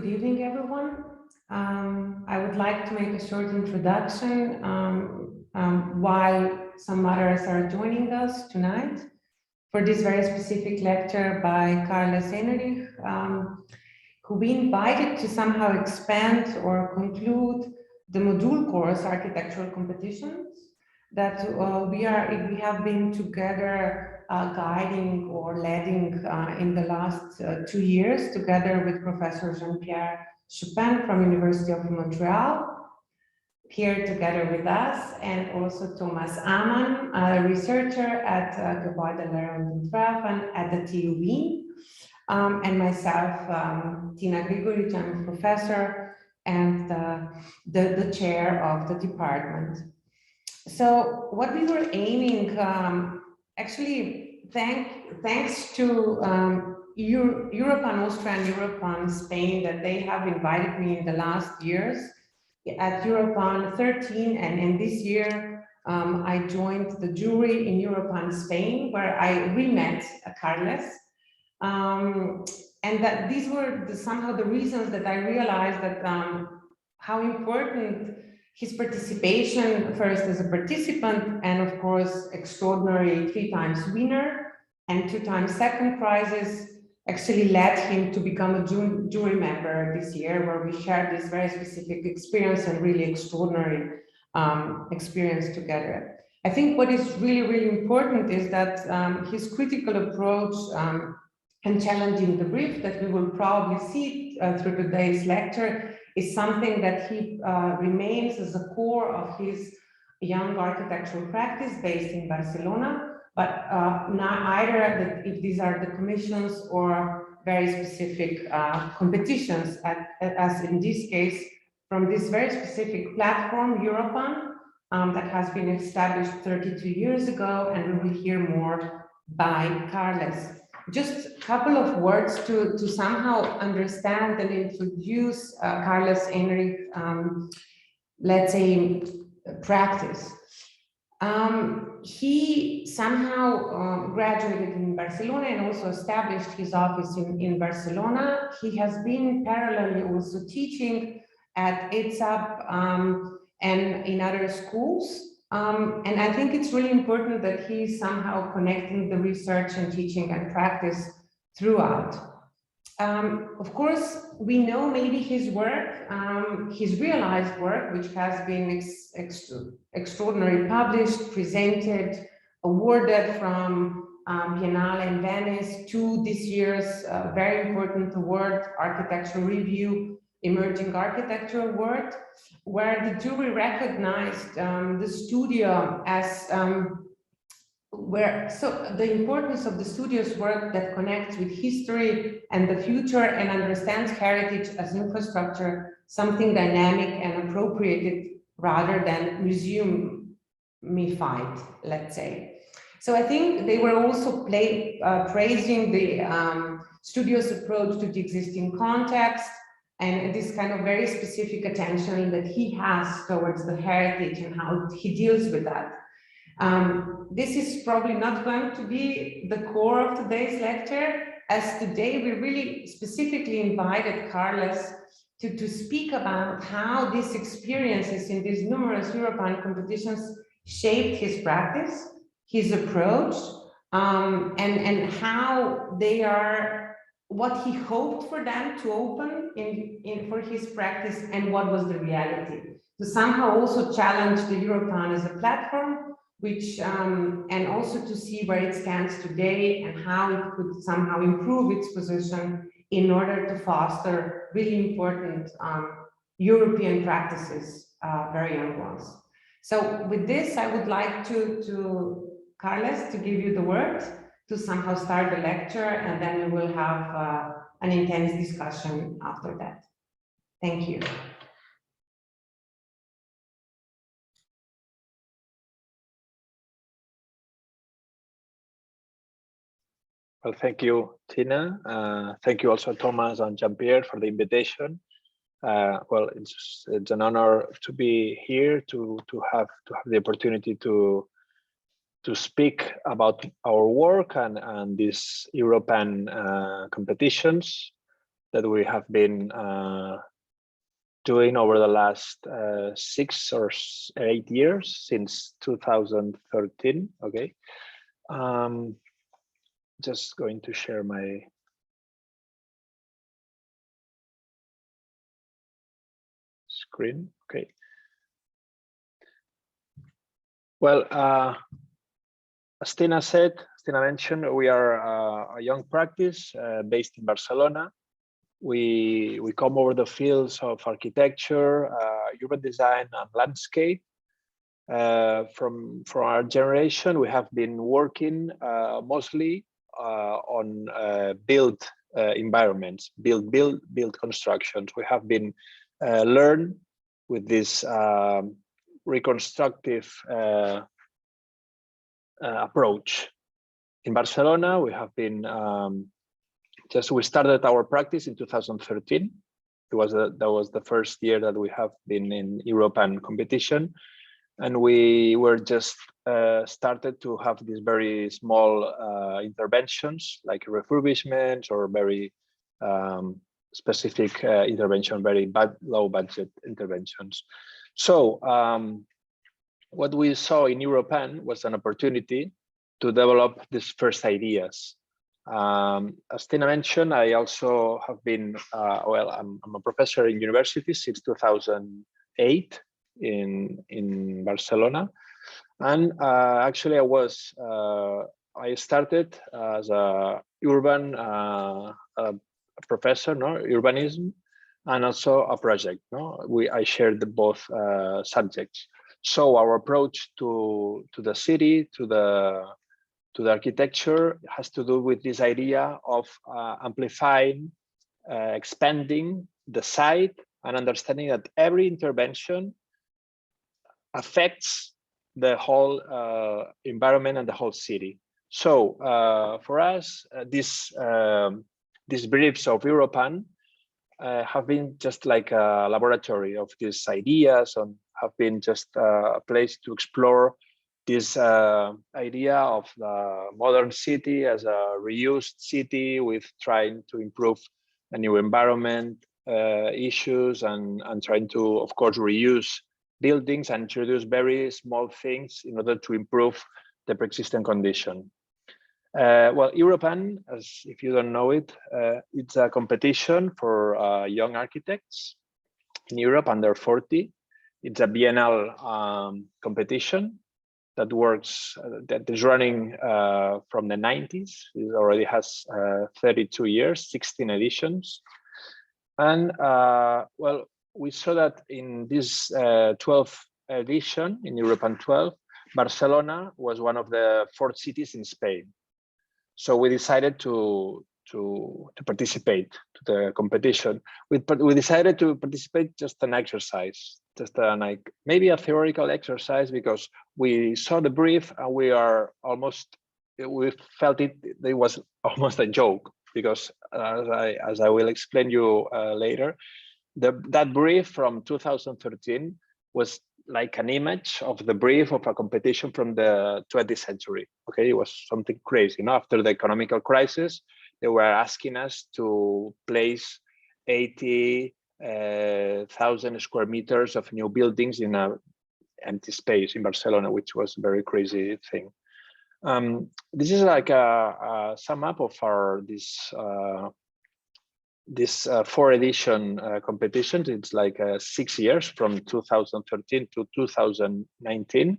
good evening, everyone. I would like to make a short introduction while some others are joining us tonight for this very specific lecture by Carlos Enrich, who we invited to somehow expand or conclude the Modul course, Architectural Competitions, that we have been together guiding or leading in the last 2 years together with Professor Jean-Pierre Chopin from University of Montreal, here together with us, and also Thomas Amann, a researcher at Gebäudelehre and Entwerfen at the TU Wien, and myself, Tina Gregoric, I'm a professor and the chair of the department. So what we were aiming, actually, thanks to Europan Austria and Europan Spain, that they have invited me in the last years at Europan 13, and in this year I joined the jury in Europan Spain, where I re-met Carlos, and that these were somehow the reasons that I realized that how important his participation, first as a participant, and of course, extraordinary 3 times winner and 2 times second prizes, actually led him to become a jury member this year, where we shared this very specific experience and really extraordinary experience together. I think what is really, really important is that his critical approach and challenging the brief that we will probably see through today's lecture is something that he remains as a core of his young architectural practice based in Barcelona, but not either if these are the commissions or very specific competitions, as in this case, from this very specific platform, Europan, that has been established 32 years ago, and we will hear more by Carlos. Just a couple of words to somehow understand and introduce Carlos Enrich, let's say, practice. He somehow graduated in Barcelona and also established his office in Barcelona. He has been parallelly also teaching at ETSAP and in other schools. And I think it's really important that he's somehow connecting the research and teaching and practice throughout. Of course, we know maybe his work, his realized work, which has been extraordinarily published, presented, awarded from Biennale in Venice to this year's very important award, Architectural Review, Emerging Architecture Award, where the jury recognized the studio as the importance of the studio's work that connects with history and the future and understands heritage as infrastructure, something dynamic and appropriated rather than museum-ified, let's say. So I think they were also praising the studio's approach to the existing context, and this kind of very specific attention that he has towards the heritage and how he deals with that. This is probably not going to be the core of today's lecture, as today we really specifically invited Carlos to speak about how these experiences in these numerous European competitions shaped his practice, his approach, and how they are what he hoped for them to open for his practice and what was the reality. To somehow also challenge the Europan as a platform, which and also to see where it stands today and how it could somehow improve its position in order to foster really important European practices, very young ones. So with this, I would like to Carlos to give you the word to somehow start the lecture, and then we will have an intense discussion after that. Thank you. Well, thank you, Tina. Thank you also, Thomas and Jean-Pierre, for the invitation. Well, it's an honor to be here, to have the opportunity to speak about our work and these European competitions that we have been doing over the last 6 or 8 years, since 2013. Okay, just going to share my screen. Okay. Well, as Tina mentioned, we are a young practice based in Barcelona. We come over the fields of architecture, urban design, and landscape. From our generation, we have been working mostly on built environments, built constructions. We have been learned with this reconstructive approach. In Barcelona, we have been we started our practice in 2013. That was the first year that we have been in Europan competition, and we were just started to have these very small interventions like refurbishment or very specific intervention, very low budget interventions. So what we saw in Europan was an opportunity to develop these first ideas. As Tina mentioned, I also have been, I'm a professor in university since 2008 in Barcelona. And actually I started as a urban professor, urbanism, and also a project. I shared both subjects. So our approach to the city, to the architecture, has to do with this idea of amplifying, expanding the site, and understanding that every intervention affects the whole environment and the whole city. So for us, these briefs of Europan have been just like a laboratory of these ideas, and have been just a place to explore this idea of the modern city as a reused city, with trying to improve a new environment issues, and trying to, of course, reuse buildings and introduce very small things in order to improve the pre-existing condition. Well, Europan, as if you don't know it, it's a competition for young architects in Europe under 40. It's a biennial competition that works, that is running from the 90s. It already has 32 years, 16 editions. And well, we saw that in this 12th edition, in Europan 12, Barcelona was one of the 4 cities in Spain. So we decided to participate to the competition. We decided to participate just an exercise, just maybe a theoretical exercise, because we saw the brief and we felt it was almost a joke, because as I will explain you later, that brief from 2013 was like an image of the brief of a competition from the 20th century. Okay, it was something crazy. After the economical crisis, they were asking us to place 80,000 square meters of new buildings in an empty space in Barcelona, which was a very crazy thing. This is like a sum up of this 4 edition competitions. It's like 6 years, from 2013 to 2019.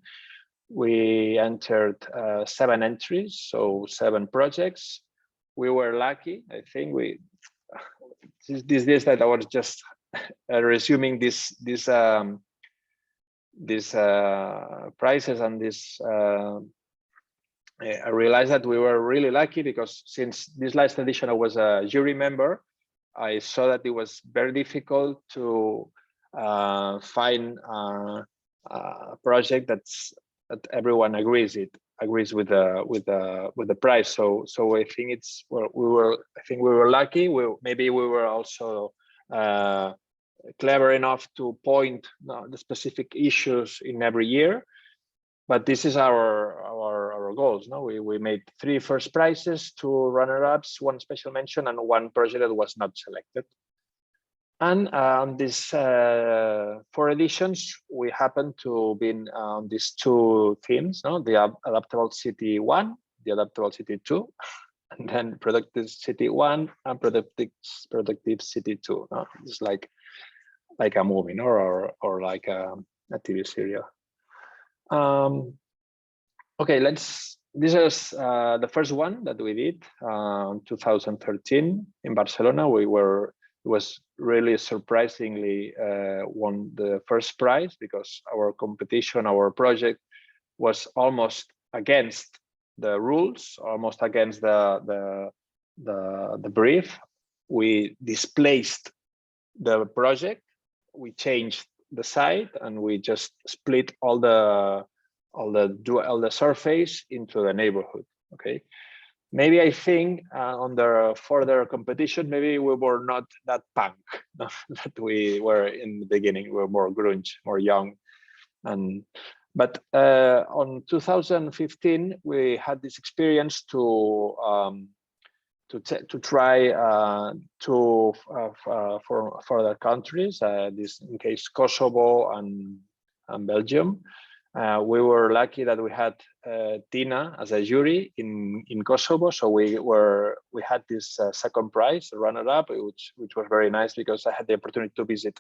We entered 7 entries, so 7 projects. We were lucky, I think. These days that I was just resuming these prices and this. I realized that we were really lucky, because since this last edition I was a jury member, I saw that it was very difficult to find a project that everyone agrees with the price. So I think we were lucky. Maybe we were also clever enough to point the specific issues in every year. But this is our our goals. No, we made 3 first prizes, 2 runner-ups, 1 special mention, and 1 project that was not selected. And on these 4 editions, we happened to be on these 2 themes, no? The adaptable city 1, the adaptable city 2, and then productive city 1 and productive city 2. No? It's like a movie, no? or like a TV series. Okay, this is the first one that we did in 2013 in Barcelona. It was really surprisingly won the first prize because our competition, our project was almost against the rules, almost against the brief. We displaced the project, we changed the site, and we just split all the surface into the neighborhood. Okay. Maybe I think on the further competition, maybe we were not that punk that we were in the beginning. We were more grunge, more young. But on 2015, we had this experience to try for other countries. This in case Kosovo and Belgium. We were lucky that we had Tina as a jury in Kosovo, so we had this second prize, runner-up, which was very nice because I had the opportunity to visit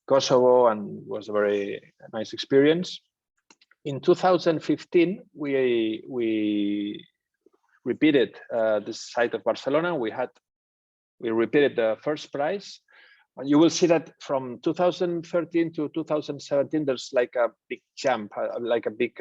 Kosovo and was a very nice experience. In 2015, we repeated this site of Barcelona. We repeated the first prize. And you will see that from 2013 to 2017, there's like a big jump, like a big,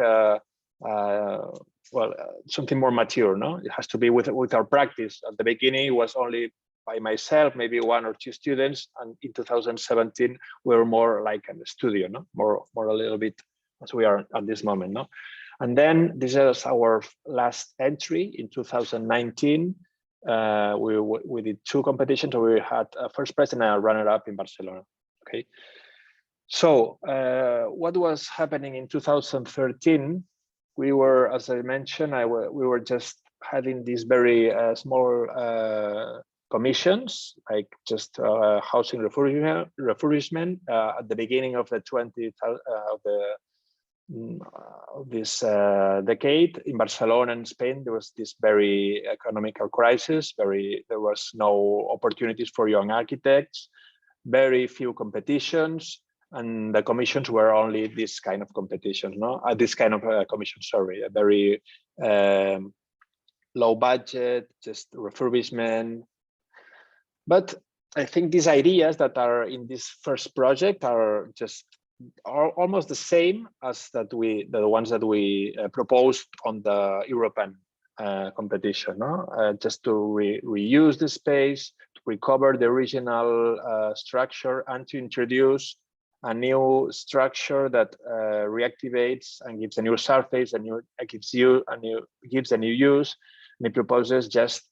something more mature, no? It has to be with our practice. At the beginning, it was only by myself, maybe 1 or 2 students. And in 2017, we were more like in the studio, no? More a little bit as we are at this moment, no? And then this is our last entry in 2019. We did 2 competitions. We had a first prize and a runner-up in Barcelona. Okay, so what was happening in 2013? We were, as I mentioned, we were just having these very small commissions, like just housing refurbishment at the beginning of the this decade. In Barcelona and Spain, there was this very economical crisis. There was no opportunities for young architects, very few competitions, and the commissions were only this kind of competitions, no? This kind of commission, sorry, a very low budget, just refurbishment. But I think these ideas that are in this first project are almost the same as the ones that we proposed on the Europan competition, no? Just to reuse the space, to recover the original structure, and to introduce a new structure that reactivates and gives a new surface, gives a new use, and it proposes just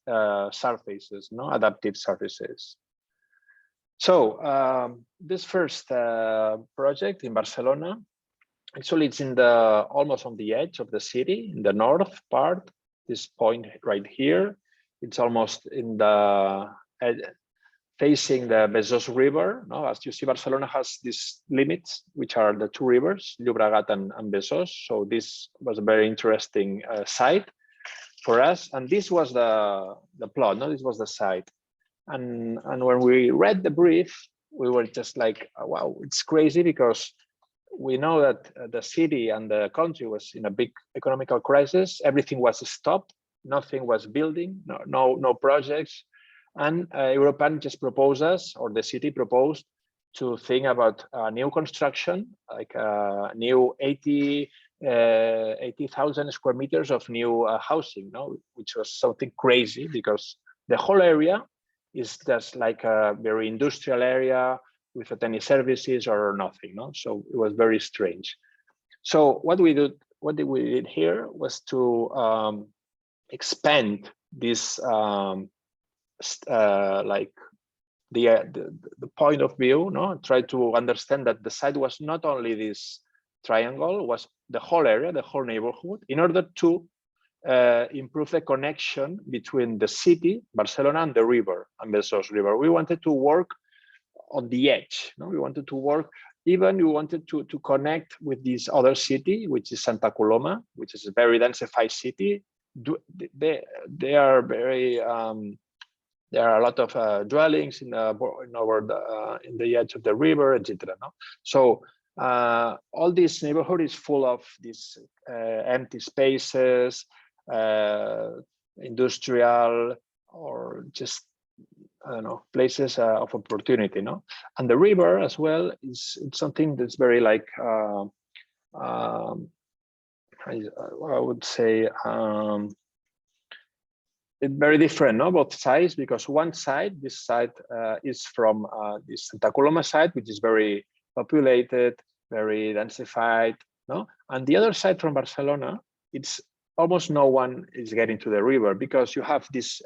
surfaces, no? Adaptive surfaces. So this first project in Barcelona, actually it's almost on the edge of the city, in the north part, this point right here. It's almost in the facing the Besòs River. No? As you see, Barcelona has these limits, which are the 2 rivers, Llobregat and Besòs. So this was a very interesting site for us. And this was the plot, no? This was the site. And when we read the brief, we were just like, wow, it's crazy, because we know that the city and the country was in a big economical crisis. Everything was stopped. Nothing was building, no projects. And Europan just proposed us, or the city proposed, to think about a new construction, like a new 80,000 square meters of new housing, no? Which was something crazy, because the whole area is just like a very industrial area without any services or nothing, no? So it was very strange. So what we did here was to expand this like the point of view, no? Try to understand that the site was not only this triangle, was the whole area, the whole neighborhood, in order to improve the connection between the city, Barcelona, and the river, and Besòs River. We wanted to work on the edge. No? We wanted to work, even we wanted to connect with this other city, which is Santa Coloma, which is a very densified city. They are very, there are a lot of dwellings in the edge of the river, etc. No? So all this neighborhood is full of these empty spaces, industrial, or just, I don't know, places of opportunity, no? And the river as well is something that's very like, I would say, it's very different, no? Both sides, because one side, this side is from this Santa Coloma side, which is very populated, very densified, no? And the other side from Barcelona, it's almost no one is getting to the river, because you have this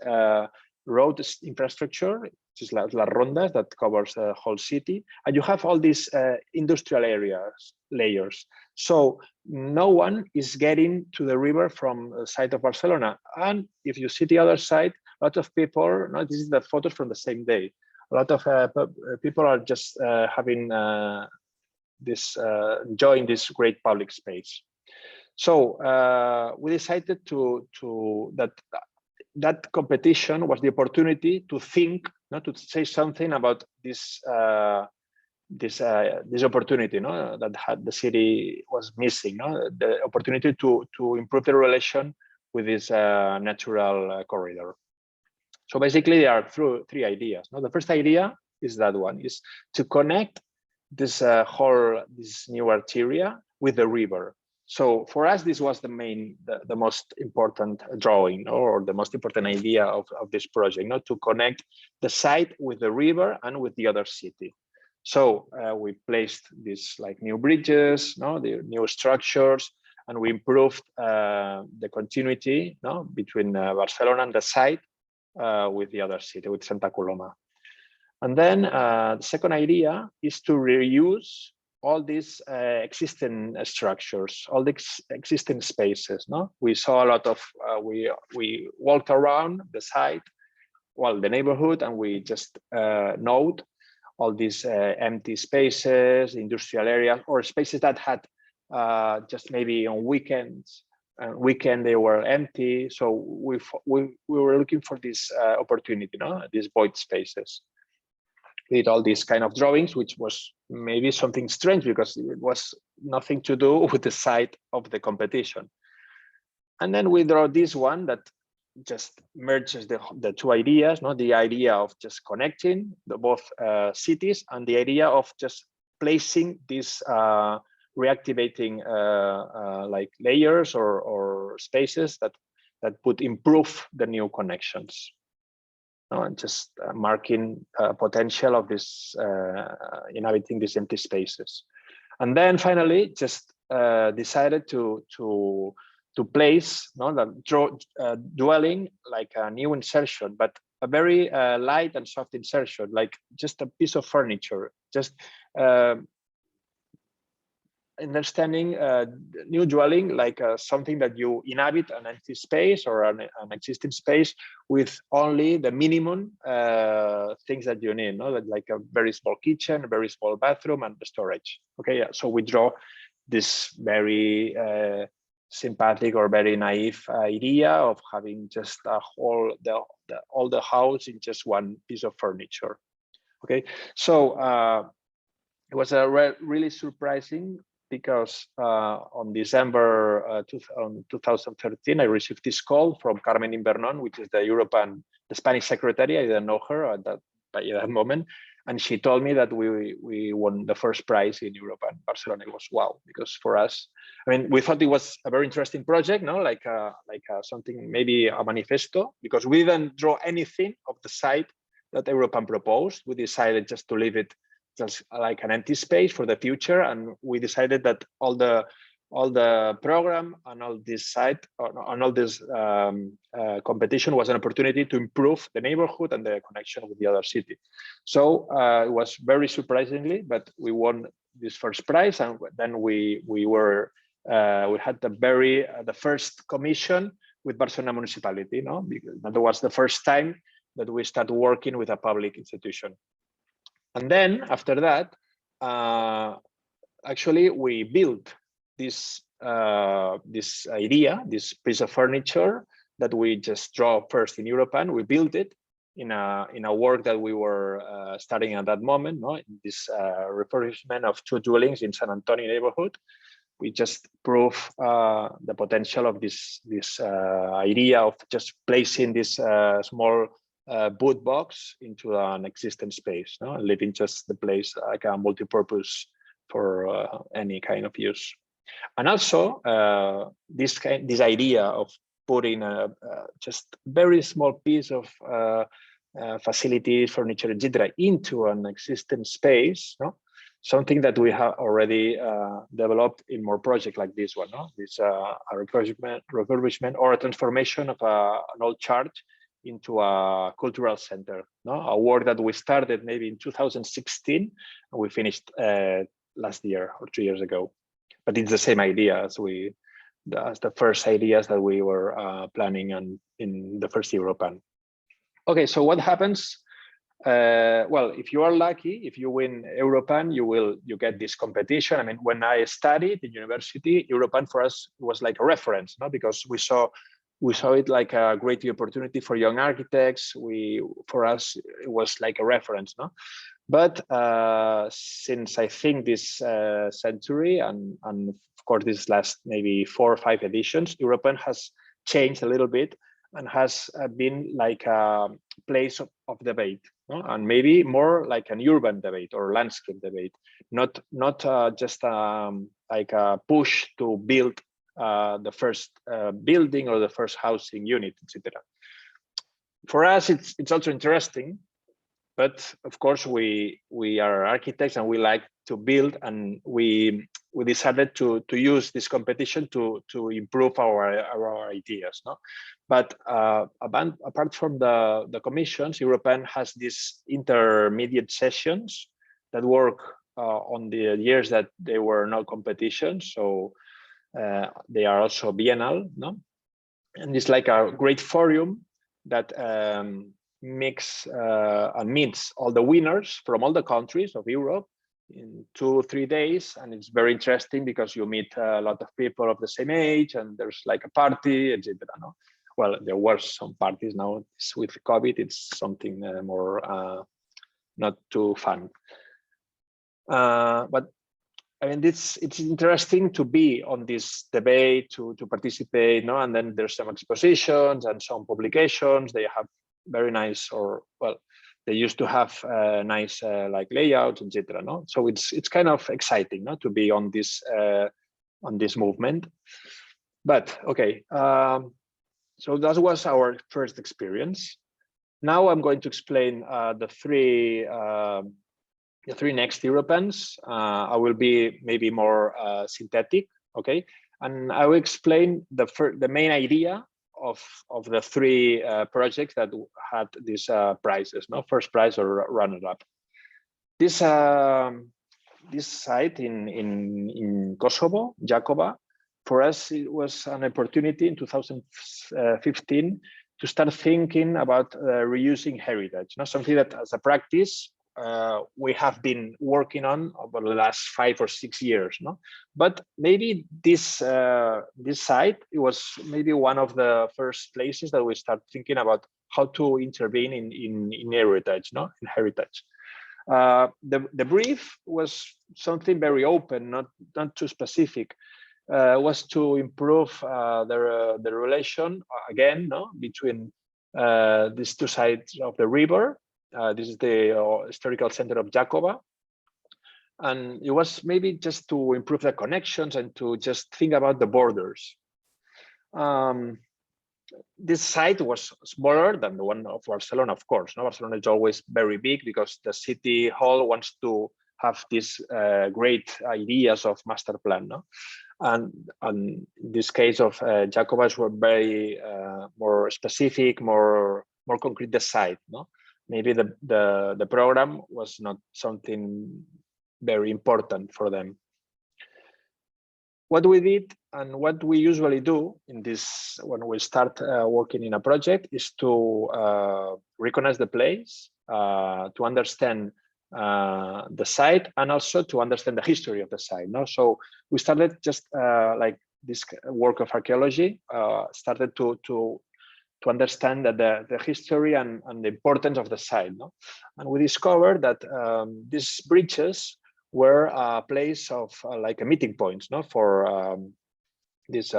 road infrastructure, which is Las Rondas, that covers the whole city, and you have all these industrial layers. So no one is getting to the river from the side of Barcelona. And if you see the other side, a lot of people, no, this is the photos from the same day. A lot of people are just having enjoying this great public space. So we decided that competition was the opportunity to think, not to say something about this this opportunity, no, that the city was missing, no, the opportunity to improve the relation with this natural corridor. So basically, there are three ideas. No, the first idea is that one is to connect this this new arteria with the river. So for us, this was the most important drawing, or the most important idea of this project, not to connect the site with the river and with the other city. So we placed these like new bridges, no, the new structures, and we improved the continuity, no, between Barcelona and the site with the other city, with Santa Coloma. And then the second idea is to reuse all these existing structures, all the existing spaces. No, we saw a lot of we walked around the site, well, the neighborhood, and we just note all these empty spaces, industrial areas, or spaces that had just maybe on weekends. Weekend they were empty, so we were looking for this opportunity, no, these void spaces. Did all these kind of drawings, which was maybe something strange because it was nothing to do with the site of the competition. And then we draw this one that just merges the two ideas, not the idea of just connecting the both cities, and the idea of just placing these reactivating like layers or spaces that would improve the new connections. And just marking potential of this inhabiting these empty spaces. And then finally just decided to place, no, the dwelling like a new insertion, but a very light and soft insertion, like just a piece of furniture, just understanding new dwelling like something that you inhabit an empty space or an existing space with only the minimum things that you need, no? Like a very small kitchen, a very small bathroom, and the storage. Okay, yeah. So we draw this very sympathetic or very naive idea of having just a whole all the house in just one piece of furniture. Okay, so it was really surprising, because on December 2013, I received this call from Carmen Invernon, which is the Europan, the Spanish secretary. I didn't know her at that moment. And she told me that we won the first prize in Europan Barcelona. It was wow, because for us, I mean, we thought it was a very interesting project, no, like something, maybe a manifesto, because we didn't draw anything of the site that Europan proposed. We decided just to leave it just like an empty space for the future, and we decided that all the program and all this site and all this competition was an opportunity to improve the neighborhood and the connection with the other city. So it was very surprisingly, but we won this first prize, and then we had the first commission with Barcelona municipality, no? Because that was the first time that we started working with a public institution. And then after that, actually we built this this idea, this piece of furniture that we just draw first in Europan. We built it in a work that we were studying at that moment, no? In this refurbishment of 2 dwellings in San Antonio neighborhood. We just prove the potential of this idea of just placing this small boot box into an existing space, no? And leaving just the place like a multi-purpose for any kind of use. And also this idea of putting just very small piece of facilities, furniture, etc., into an existing space, no? Something that we have already developed in more projects like this one, no? This a refurbishment or a transformation of an old church into a cultural center, no? A work that we started maybe in 2016 and we finished last year or 2 years ago. But it's the same idea as the first ideas that we were planning on in the first Europan. Okay, so what happens? Well, if you are lucky, if you win Europan, you get this competition. I mean, when I studied in university, Europan for us was like a reference, no? Because we saw it like a great opportunity for young architects. For us, it was like a reference, no? But since I think this century and of course this last maybe 4 or 5 editions, Europan has changed a little bit and has been like a place of debate, no? And maybe more like an urban debate or landscape debate, not just like a push to build the first building or the first housing unit, etc. For us, it's also interesting, but of course we are architects and we like to build, and we decided to use this competition to improve our ideas, no? But apart from the commissions, Europan has these intermediate sessions that work on the years that there were no competitions, so they are also biennial, no? And it's like a great forum that mix and meets all the winners from all the countries of Europe in 2 or 3 days, and it's very interesting because you meet a lot of people of the same age, and there's like a party, etc. No? Well, there were some parties. Now with COVID, it's something more not too fun. But I mean, it's interesting to be on this debate, to participate, no? And then there's some expositions and some publications. They have very nice, or well, they used to have nice like layouts, etc. No, so it's kind of exciting, no, to be on this movement. But okay, so that was our first experience. Now I'm going to explain the three next Europans. I will be maybe more synthetic, okay, and I will explain the main idea of the 3 projects that had these prizes, no, first prize or runner-up. This site in Kosovo, Jakova, for us it was an opportunity in 2015 to start thinking about reusing heritage, not something that as a practice we have been working on over the last 5 or 6 years, no? But maybe this site, it was maybe one of the first places that we start thinking about how to intervene in heritage, no? In heritage. The brief was something very open, not too specific. Was to improve the relation again, no, between these 2 sides of the river. This is the historical center of Jakova, and it was maybe just to improve the connections and to just think about the borders. This site was smaller than the one of Barcelona, of course. No, Barcelona is always very big because the city hall wants to have these great ideas of master plan, no? And in this case of Jakova's were very more specific, more concrete the site, no? Maybe the program was not something very important for them. What we did what we usually do in this, when we start working in a project, is to recognize the place, to understand the site, and also to understand the history of the site. No, so we started just like this work of archaeology, started to understand that the history and the importance of the site. No, and we discovered that these bridges were a place of like a meeting points, no, for these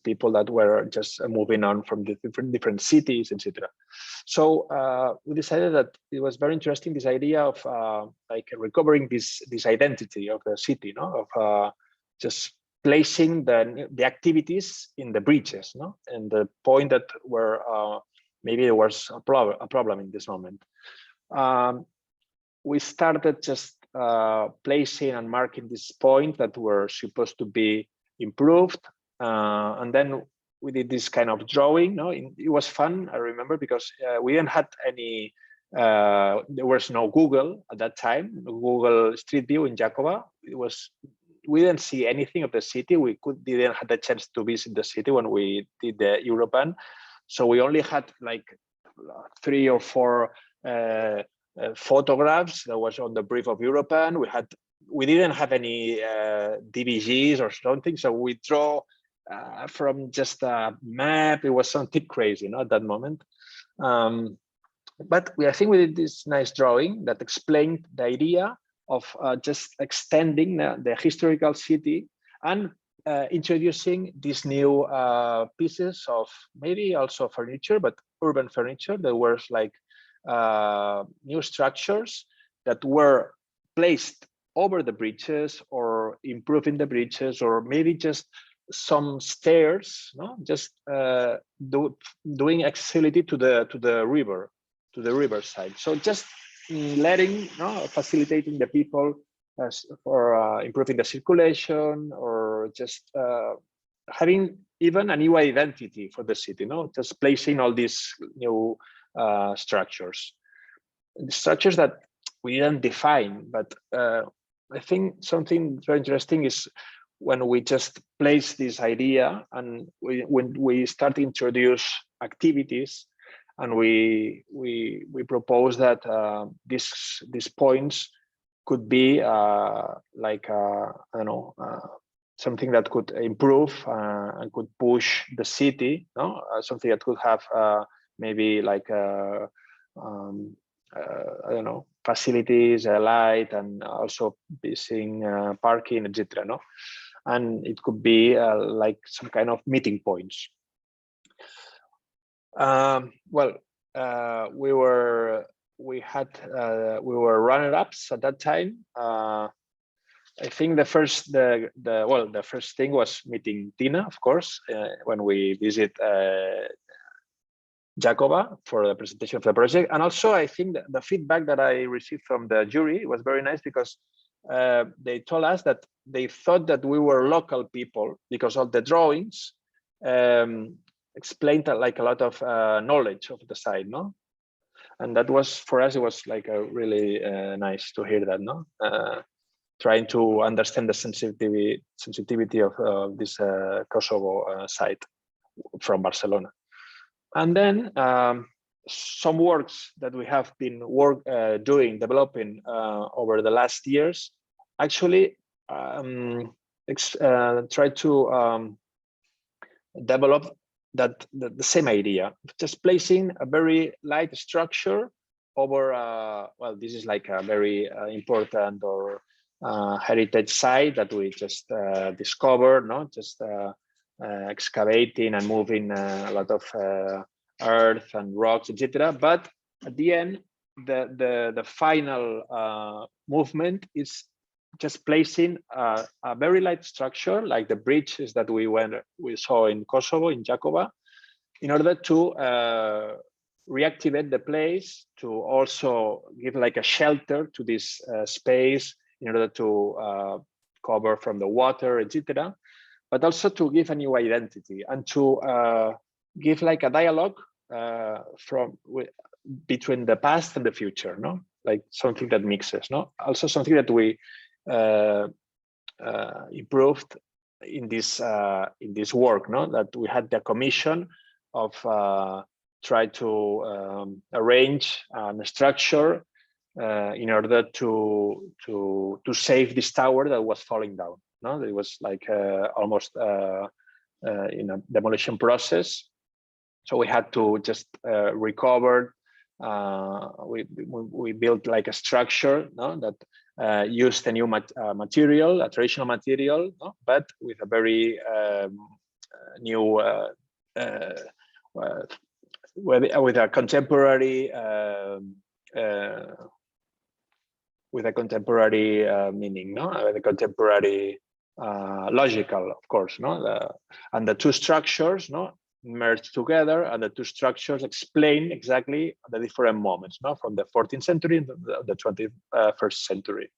people that were just moving on from the different cities, etc. So we decided that it was very interesting, this idea of like recovering this identity of the city, no, of just placing the activities in the bridges, no, and the point that where maybe there was a problem in this moment. We started just placing and marking this point that were supposed to be improved, and then we did this kind of drawing. No, it was fun. I remember, because we didn't have any. There was no Google at that time. Google Street View in Jacova. We didn't see anything of the city. We didn't have the chance to visit the city when we did the Europan, so we only had like 3 or 4 photographs that was on the brief of Europan. We didn't have any DVGs or something, so we draw from just a map. It was something crazy, at that moment. But I think we did this nice drawing that explained the idea of just extending the historical city and introducing these new pieces of maybe also furniture, but urban furniture. There was like new structures that were placed over the bridges, or improving the bridges, or maybe just some stairs, no, just doing accessibility to the river, to the riverside. So just letting, facilitating the people for improving the circulation, or just having even a new identity for the city, just placing all these new structures that we didn't define. But I think something very interesting is when we just place this idea, and when we start to introduce activities, and we propose that these points could be like I don't know, something that could improve and could push the city, something that could have maybe like I don't know, facilities, light, and also using parking, etc. No, and it could be like some kind of meeting points. Well, we were runner-ups at that time. I think the first thing was meeting Tina, of course, when we visit Jacova for the presentation of the project. And also, I think that the feedback that I received from the jury was very nice, because they told us that they thought that we were local people, because of the drawings explained like a lot of knowledge of the site, no? And that was, for us, it was like a really nice to hear that, no? Trying to understand the sensitivity of this Kosovo site from Barcelona. And then some works that we have been developing over the last years, actually try to develop the same idea, just placing a very light structure over, well, this is like a very important or heritage site that we just discovered, just excavating and moving a lot of earth and rocks, etc. But at the end, the final movement is just placing a very light structure, like the bridges that we saw in Kosovo, in Jacova, in order to reactivate the place, to also give like a shelter to this space, in order to cover from the water, etc. But also to give a new identity, and to give like a dialogue between the past and the future, like something that mixes, Also something that we improved in this work, no, that we had the commission of try to arrange and structure in order to save this tower that was falling down. No, it was like almost in a demolition process. So we had to just recover. We built like a structure, no, that used a new material, a traditional material, no, but with a very new with a contemporary meaning, no, the contemporary logical, of course, no, and the two structures, no, merged together, and the two structures explain exactly the different moments, no, from the 14th century and the 21st century.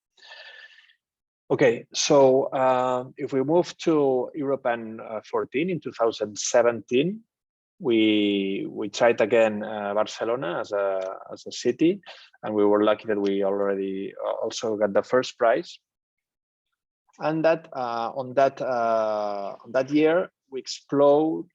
Okay, so if we move to Europan 14 in 2017, we tried again Barcelona as a city, and we were lucky that we already also got the first prize. And that on that year we explored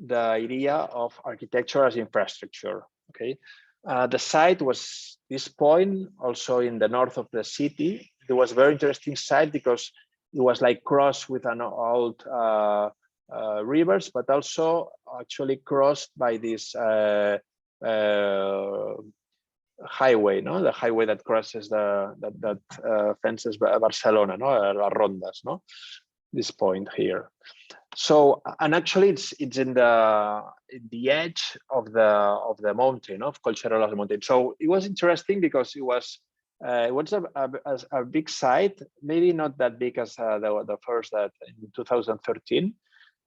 the idea of architecture as infrastructure. Okay, the site was this point, also in the north of the city. It was a very interesting site because it was like crossed with an old rivers, but also actually crossed by this highway, no, the highway that crosses that fences Barcelona, no, La Rondas, no, this point here. So, and actually it's in the edge of the mountain, of Collserolas mountain. So it was interesting because it was a big site, maybe not that big as the first that in 2013.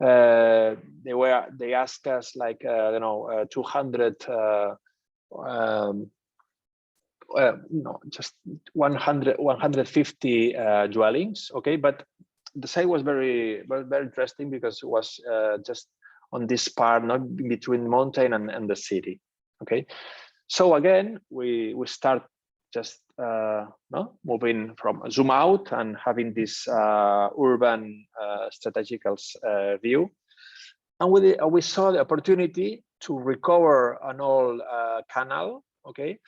They asked us like 200 no, just 150 dwellings. Okay, but the site was very interesting because it was just on this part, not between mountain and the city. Okay, so again we start just moving from zoom out and having this urban strategical view, and we saw the opportunity to recover an old canal, okay,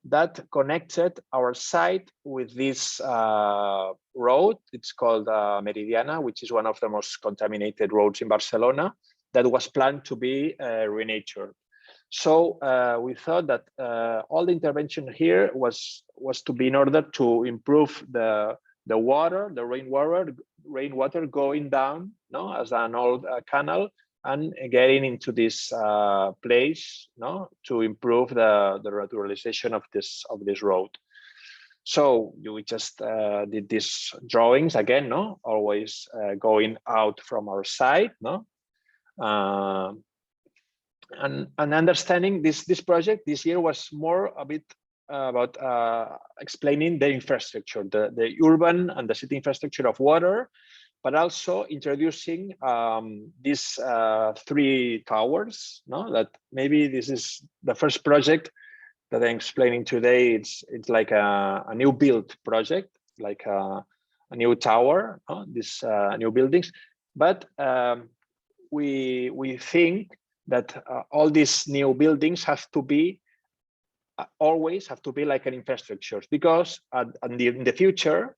that connected our site with this road. It's called Meridiana, which is one of the most contaminated roads in Barcelona, that was planned to be renatured. So we thought that all the intervention here was to be in order to improve the water, the rainwater going down, no, as an old canal, and getting into this place, no, to improve the ruralization of this road. So we just did these drawings again, no, always going out from our site, no, and understanding this project this year was more a bit about explaining the infrastructure, the urban and the city infrastructure of water, but also introducing these 3 towers, no, that maybe this is the first project that I'm explaining today. It's like a new build project, like a new tower, no? These new buildings, but we think that all these new buildings have to be always have to be like an infrastructure, because in the future,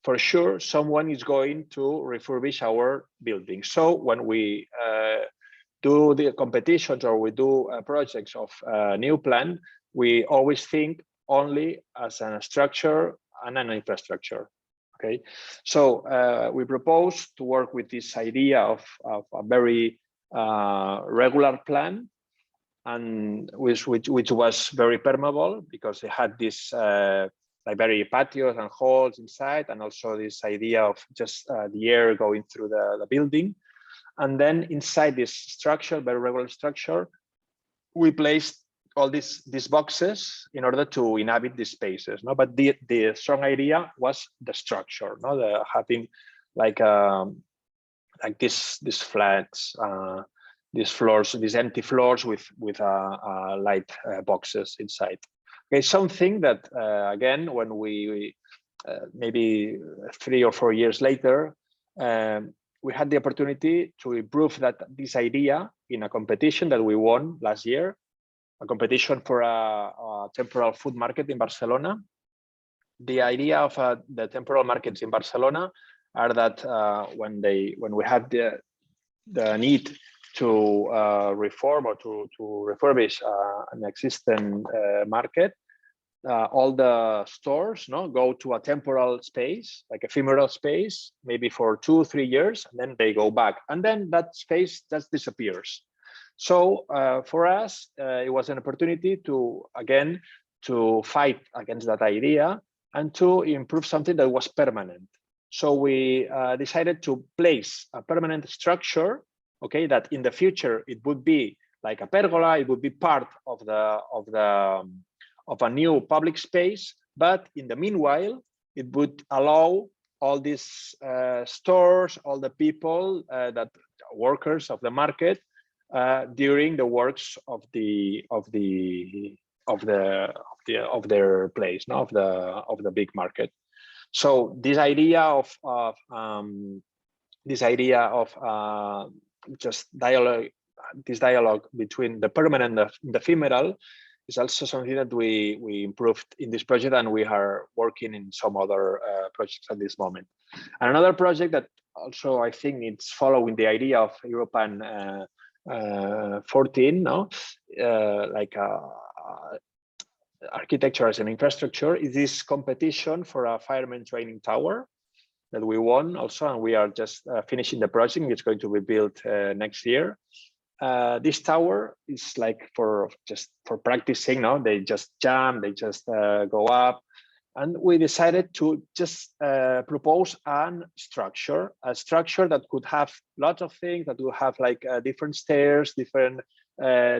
for sure, someone is going to refurbish our building. So when we do the competitions or we do projects of new plan, we always think only as a structure and an infrastructure. Okay, so we propose to work with this idea of a very regular plan, and which was very permeable, because it had this like very patios and halls inside, and also this idea of just the air going through the building. And then inside this structure, very regular structure, we placed all these boxes in order to inhabit these spaces. No, but the strong idea was the structure. No, the having like these flats, these floors, these empty floors with light boxes inside. Okay, something that again, when we maybe 3 or 4 years later, we had the opportunity to improve this idea in a competition that we won last year, a competition for a temporal food market in Barcelona. The idea of the temporal markets in Barcelona are that when we had the need to reform or to refurbish an existing market, all the stores go to a temporal space, like ephemeral space, maybe for 2-3 years, and then they go back, and then that space just disappears. So for us, it was an opportunity to fight against that idea and to improve something that was permanent. So we decided to place a permanent structure, okay, that in the future it would be like a pergola, it would be part of a new public space, but in the meanwhile, it would allow all these stores, all the people, that workers of the market, during the works of their place, of the big market. So this idea of just dialogue, this dialogue between the permanent and the ephemeral, is also something that we improved in this project, and we are working in some other projects at this moment. And another project that also I think it's following the idea of Europan 14, like architecture as an infrastructure, is this competition for a fireman training tower that we won also, and we are just finishing the project. It's going to be built next year. This tower is like for practicing. They just jump, they just go up, and we decided to just propose a structure that could have lots of things, that would have like different stairs, different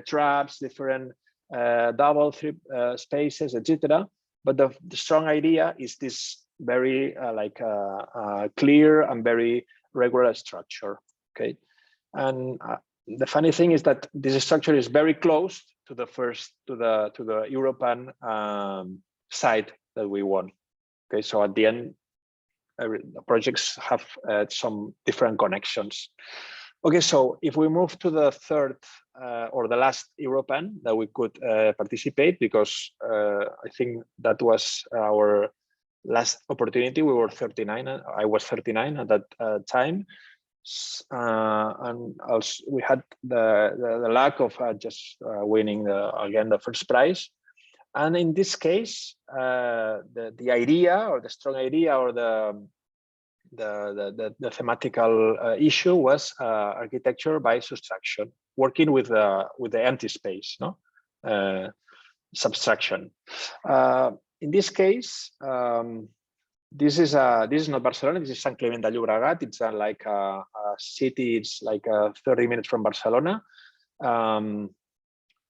traps, different double, triple spaces, etc. But the strong idea is this very clear and very regular structure. Okay, and the funny thing is that this structure is very close to the Europan site that we won. Okay, so at the end, the projects have some different connections. Okay, so if we move to the third or the last Europan that we could participate, because I think that was our last opportunity. We were 39. I was 39 at that time. And also we had the luck of just winning again the first prize. And in this case, the idea, or the strong idea, or the thematical issue was architecture by subtraction, working with the empty space, subtraction. In this case, this is not Barcelona. This is Sant Climent de Llobregat. It's like a city. It's like 30 minutes from Barcelona.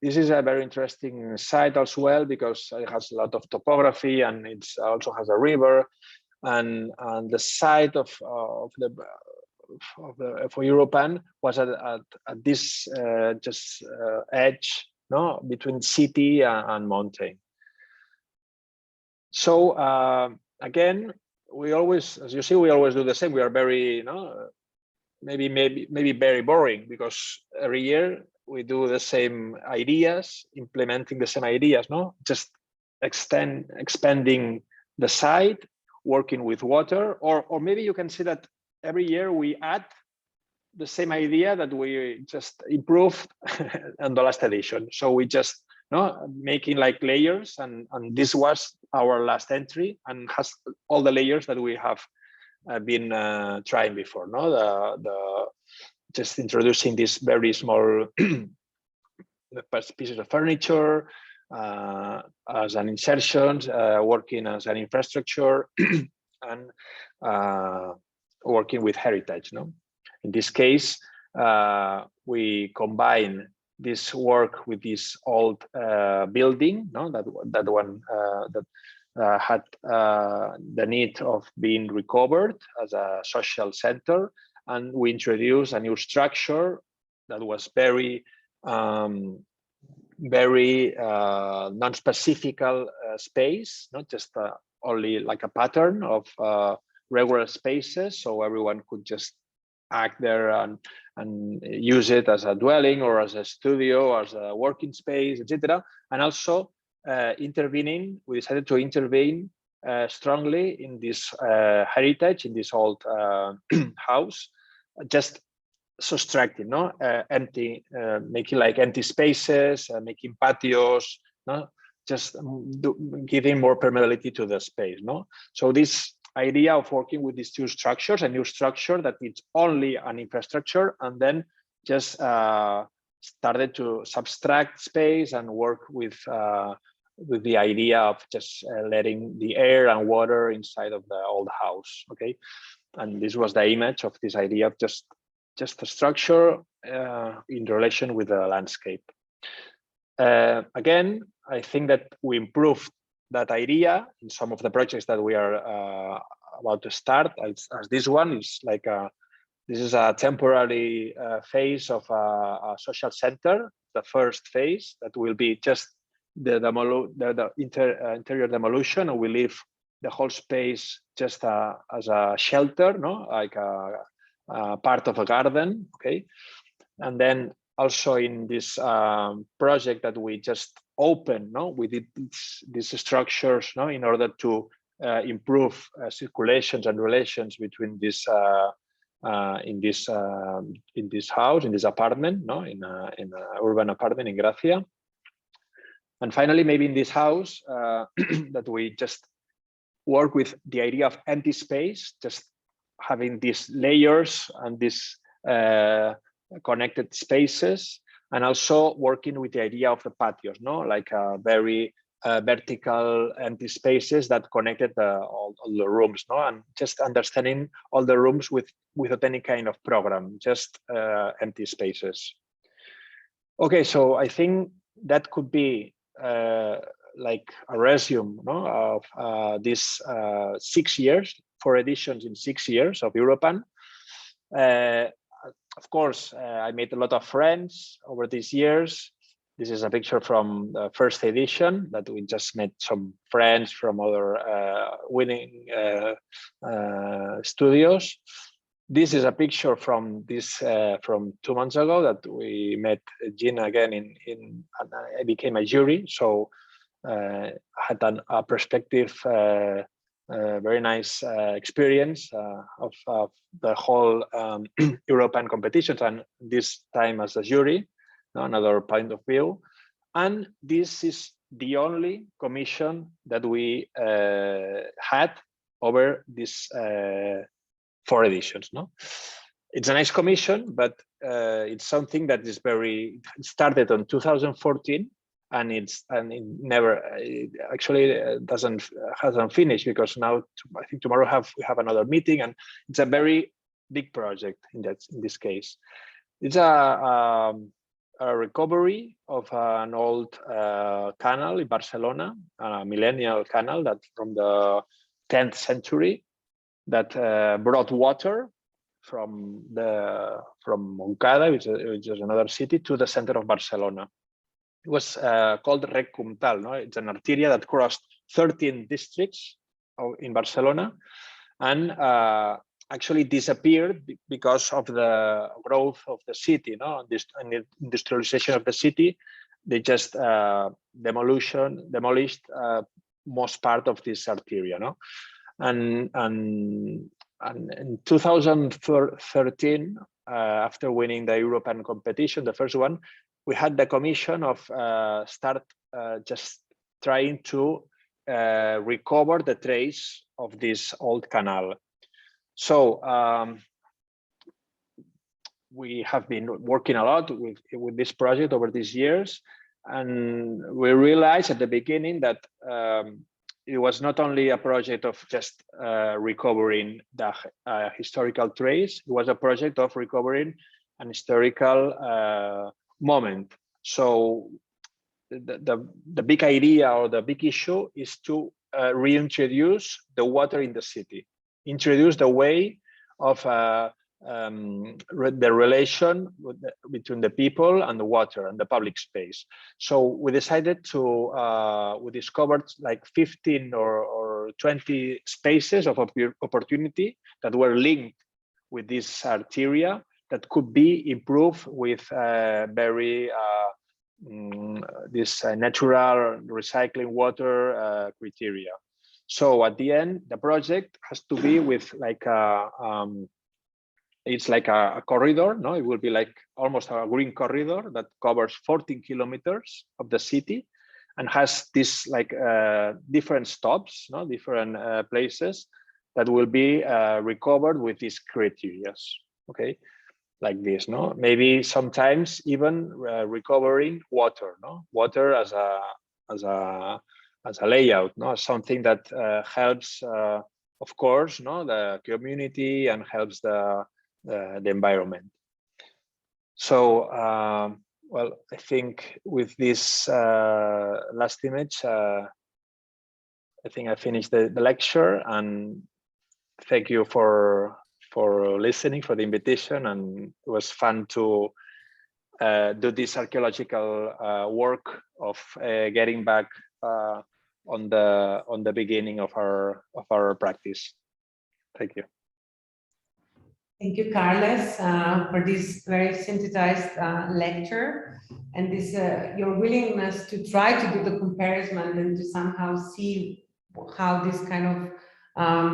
This is a very interesting site as well, because it has a lot of topography, and it also has a river. And the site of Europan was at this edge, between city and mountain. So again, we always, as you see, we always do the same. We are very, maybe very boring, because every year we do the same ideas, implementing the same ideas, just expanding the site, working with water, or maybe you can see that every year we add the same idea that we just improved on the last edition. So we just making like layers, and this was our last entry, and has all the layers that we have been trying before. Just introducing this very small pieces of furniture as an insertion, working as an infrastructure, and working with heritage. In this case, we combine this work with this old building, that one that had the need of being recovered as a social center, and we introduced a new structure that was very non-specific space, not just only like a pattern of regular spaces, so everyone could just act there and use it as a dwelling or as a studio, or as a working space, etc. And also intervening, we decided to intervene strongly in this heritage, in this old house, just subtracting, empty, making like empty spaces, making patios, just giving more permeability to the space, So this idea of working with these two structures, a new structure that it's only an infrastructure, and then just started to subtract space and work with the idea of just letting the air and water inside of the old house. Okay, and this was the image of this idea of just the structure in relation with the landscape. Again, I think that we improved that idea in some of the projects that we are about to start. As this one is like this is a temporary phase of a social center, the first phase that will be just the interior demolition, and we leave the whole space just as a shelter, like a part of a garden. Okay, and then also in this project that we just opened, we did these structures, in order to improve circulations and relations between this in this house, in this apartment, in an urban apartment in Gracia. And finally, maybe in this house that we just work with the idea of empty space, just having these layers and these connected spaces, and also working with the idea of the patios, like very vertical empty spaces that connected all the rooms, and just understanding all the rooms without any kind of program, just empty spaces. Okay, so I think that could be like a resume of these 6 years, 4 editions in 6 years of Europan. Of course, I made a lot of friends over these years. This is a picture from the first edition that we just met some friends from other winning studios. This is a picture from from 2 months ago that we met Gina again and I became a jury. So I had a perspective, very nice experience of the whole European competitions, and this time as a jury, another point of view. And this is the only commission that we had over these 4 editions. It's a nice commission, but it's something that is very started on 2014. And it never actually hasn't finished, because now I think tomorrow we have another meeting, and it's a very big project in this case. It's a recovery of an old canal in Barcelona, a millennial canal that from the 10th century that brought water from Montcada, which is another city, to the center of Barcelona. It was called Reconnecting. It's an arteria that crossed 13 districts in Barcelona, and actually disappeared because of the growth of the city, and the industrialization of the city. They just demolished most part of this arteria, and in 2013, after winning the European competition, the first one, we had the commission of start just trying to recover the trace of this old canal. So we have been working a lot with this project over these years, and we realized at the beginning that it was not only a project of just recovering the historical trace, it was a project of recovering an historical moment. So the big idea or the big issue is to reintroduce the water in the city, introduce the way of the relation between the people and the water and the public space. So we decided to, we discovered like 15 or 20 spaces of opportunity that were linked with this arteria that could be improved with very this natural recycling water criteria. So at the end, the project has to be with like a it's like a corridor, no? It will be like almost a green corridor that covers 14 kilometers of the city and has this like different stops, no? Different places that will be recovered with these criteria, okay? Like this, no? Maybe sometimes even recovering water, no? Water as a layout, no? Something that helps, of course, no? The community and helps the environment. So, well, I think with this last image, I think I finished the lecture, and thank you for listening, for the invitation, and it was fun to do this archaeological work of getting back on the beginning of our practice. Thank you. Thank you, Carles, for this very synthesized lecture, and this your willingness to try to do the comparison and to somehow see how this kind of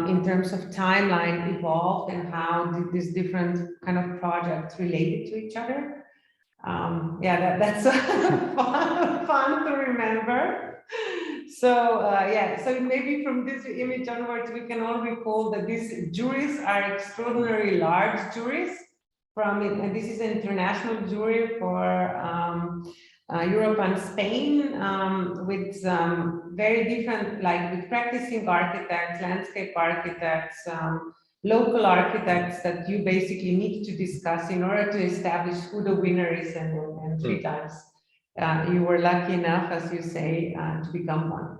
in terms of timeline evolved and how these different kind of projects related to each other. Yeah, that's fun to remember. So yeah, so maybe from this image onwards, we can all recall that these juries are extraordinarily large juries. And this is an international jury for Europan, Spain, with very different, like with practicing architects, landscape architects, local architects that you basically need to discuss in order to establish who the winner is, and 3 times. You were lucky enough, as you say, to become one.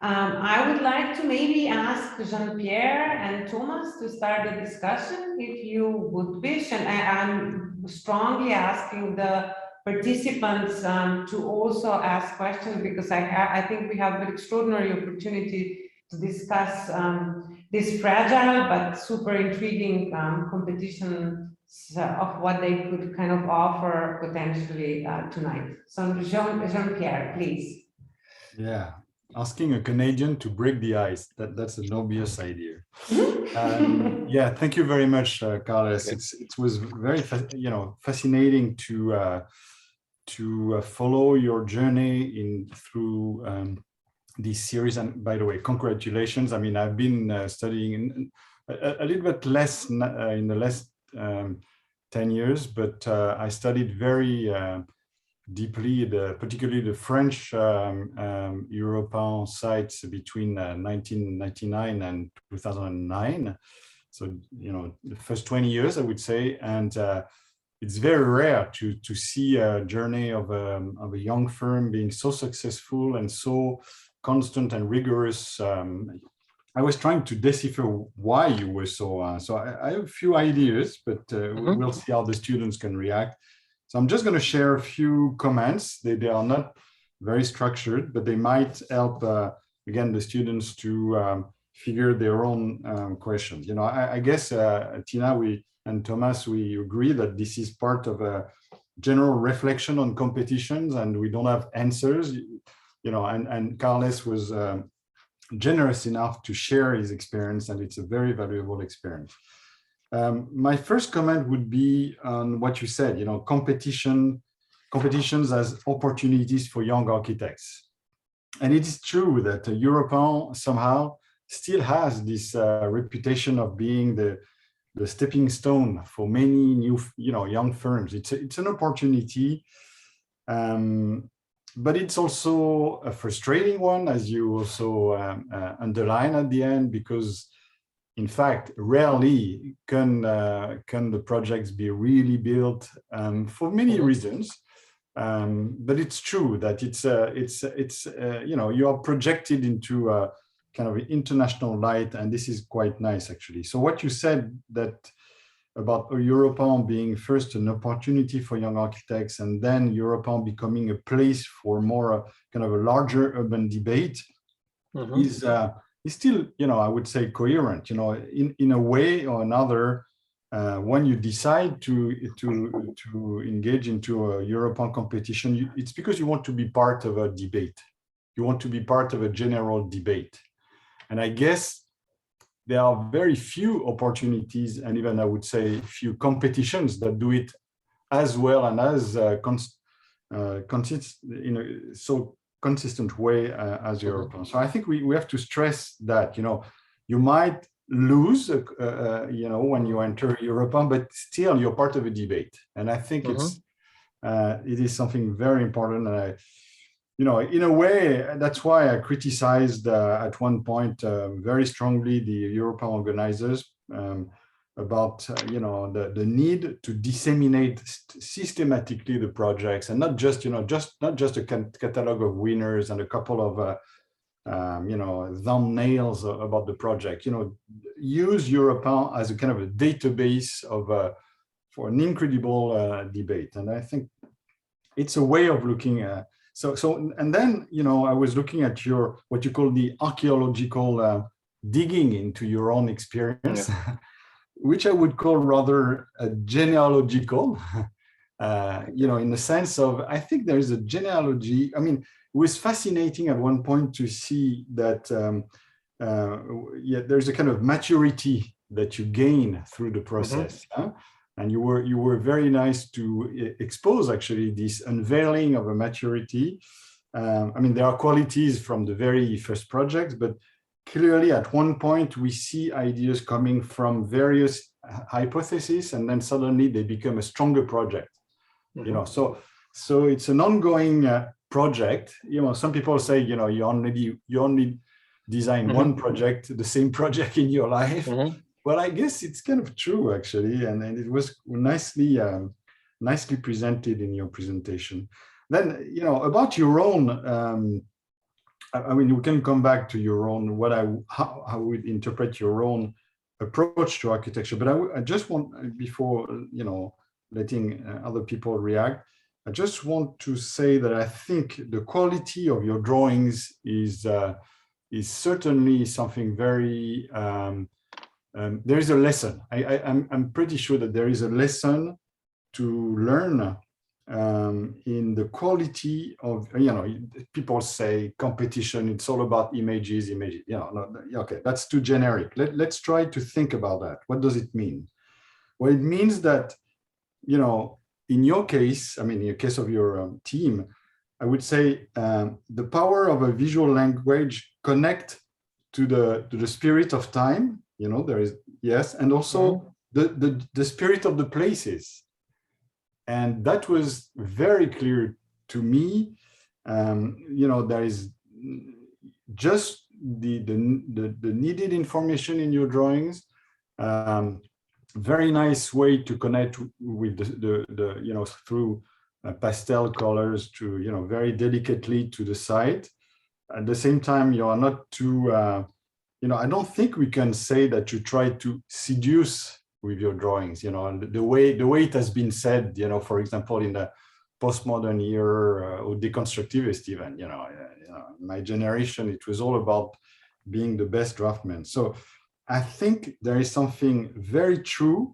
I would like to maybe ask Jean-Pierre and Thomas to start the discussion, if you would wish, and I'm strongly asking the participants to also ask questions, because I think we have an extraordinary opportunity to discuss this fragile but super intriguing competition of what they could kind of offer potentially tonight. So Jean-Pierre, please. Yeah, asking a Canadian to break the ice, that's an obvious idea. Yeah, thank you very much, Carles. Okay. It was very fascinating to follow your journey through this series. And by the way, congratulations. I mean, I've been studying a little bit less in the last 10 years, but I studied very deeply, particularly the French Europan sites between 1999 and 2009. So, the first 20 years, I would say. And it's very rare to see a journey of a young firm being so successful and so constant and rigorous. I was trying to decipher why you were so. So I have a few ideas, but we'll see how the students can react. So I'm just going to share a few comments. They are not very structured, but they might help again the students to figure their own questions. I guess Tina, and Thomas, we agree that this is part of a general reflection on competitions, and we don't have answers. And Carles was generous enough to share his experience, and it's a very valuable experience. My first comment would be on what you said, competitions as opportunities for young architects. And it is true that Europan somehow still has this reputation of being the stepping stone for many new, young firms. It's an opportunity, but it's also a frustrating one, as you also underline at the end, because in fact, rarely can the projects be really built for many reasons. But it's true that you are projected into a kind of international light, and this is quite nice actually. So what you said that about Europan being first an opportunity for young architects, and then Europan becoming a place for more kind of a larger urban debate is still, I would say, coherent. In a way or another, when you decide to engage into a Europan competition, it's because you want to be part of a debate. You want to be part of a general debate. And I guess there are very few opportunities, and even I would say few competitions that do it as well and as so consistent way as Europan. So I think we have to stress that, you might lose, when you enter Europan, but still you're part of a debate. And I think it is something very important. And in a way, that's why I criticized at one point very strongly the Europan organizers about the need to disseminate systematically the projects, and not just a catalog of winners and a couple of thumbnails about the project. Use Europan as a kind of a database for an incredible debate. And I think it's a way of looking at. And then, I was looking at what you call the archaeological digging into your own experience, which I would call rather genealogical, in the sense of, I think there is a genealogy. I mean, it was fascinating at one point to see that, there's a kind of maturity that you gain through the process. And you were very nice to expose actually this unveiling of a maturity. I mean, there are qualities from the very first projects, but clearly at one point we see ideas coming from various hypotheses, and then suddenly they become a stronger project. So it's an ongoing project. Some people say, you only design one project, the same project in your life. Well, I guess it's kind of true, actually, and it was nicely presented in your presentation. Then, about your own, I mean, we can come back to your own, how I would interpret your own approach to architecture. But I just want, before, letting other people react, I just want to say that I think the quality of your drawings is certainly something very. There is a lesson. I'm pretty sure that there is a lesson to learn in the quality of, people say competition, it's all about images. Okay, that's too generic. Let's try to think about that. What does it mean? Well, it means that, in your case, I mean, in the case of your team, I would say the power of a visual language connect to the spirit of time. There is, yes, and also the spirit of the places. And that was very clear to me. There is just the needed information in your drawings. Very nice way to connect with the through pastel colors to, very delicately to the site. At the same time, you are not too, I don't think we can say that you try to seduce with your drawings, the way it has been said, for example, in the postmodern era or deconstructivist even, my generation, it was all about being the best draftsman. So I think there is something very true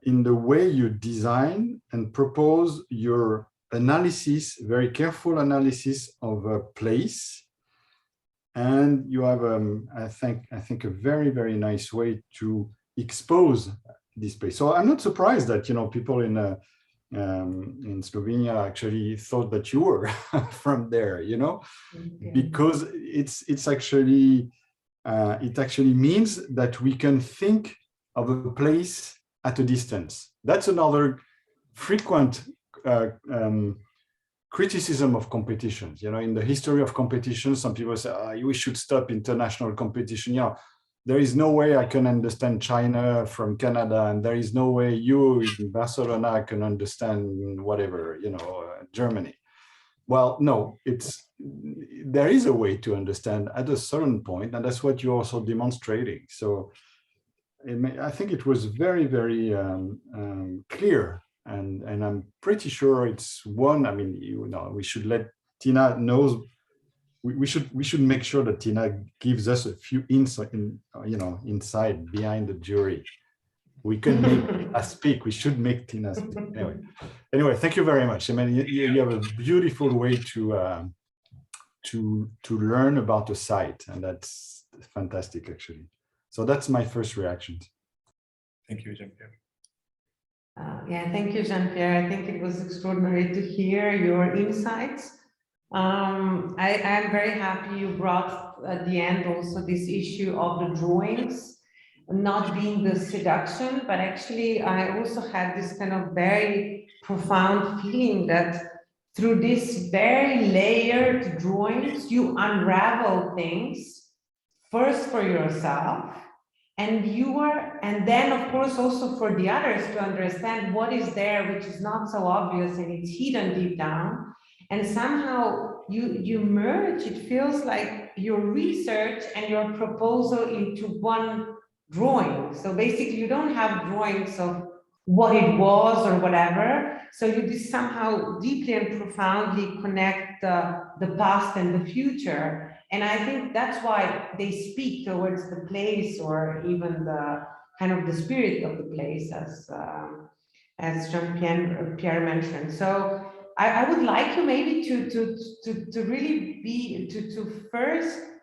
in the way you design and propose your analysis, very careful analysis of a place. And you have, I think, a very, very nice way to expose this place. So I'm not surprised that, people in Slovenia actually thought that you were from there, because it's actually, it actually means that we can think of a place at a distance. That's another frequent criticism of competitions. In the history of competition, some people say, we should stop international competition. There is no way I can understand China from Canada, and there is no way you in Barcelona can understand whatever, Germany. Well, no, there is a way to understand at a certain point, and that's what you're also demonstrating. So I think it was very, very clear. And I'm pretty sure it's one. I mean, we should let Tina knows. We should make sure that Tina gives us a few insight, inside behind the jury. We can make Tina speak. We should make Tina speak. Anyway, thank you very much. I mean, you have a beautiful way to learn about the site, and that's fantastic, actually. So that's my first reaction. Thank you, Jean-Pierre. Yeah, thank you, Jean-Pierre. I think it was extraordinary to hear your insights. I'm very happy you brought at the end also this issue of the drawings not being the seduction, but actually I also had this kind of very profound feeling that through these very layered drawings, you unravel things first for yourself, and then of course also for the others to understand what is there, which is not so obvious and it's hidden deep down. And somehow you merge, it feels like your research and your proposal into one drawing. So basically you don't have drawings of what it was or whatever. So you just somehow deeply and profoundly connect the past and the future. And I think that's why they speak towards the place, or even the kind of the spirit of the place, as Jean-Pierre mentioned. So I would like you maybe to really be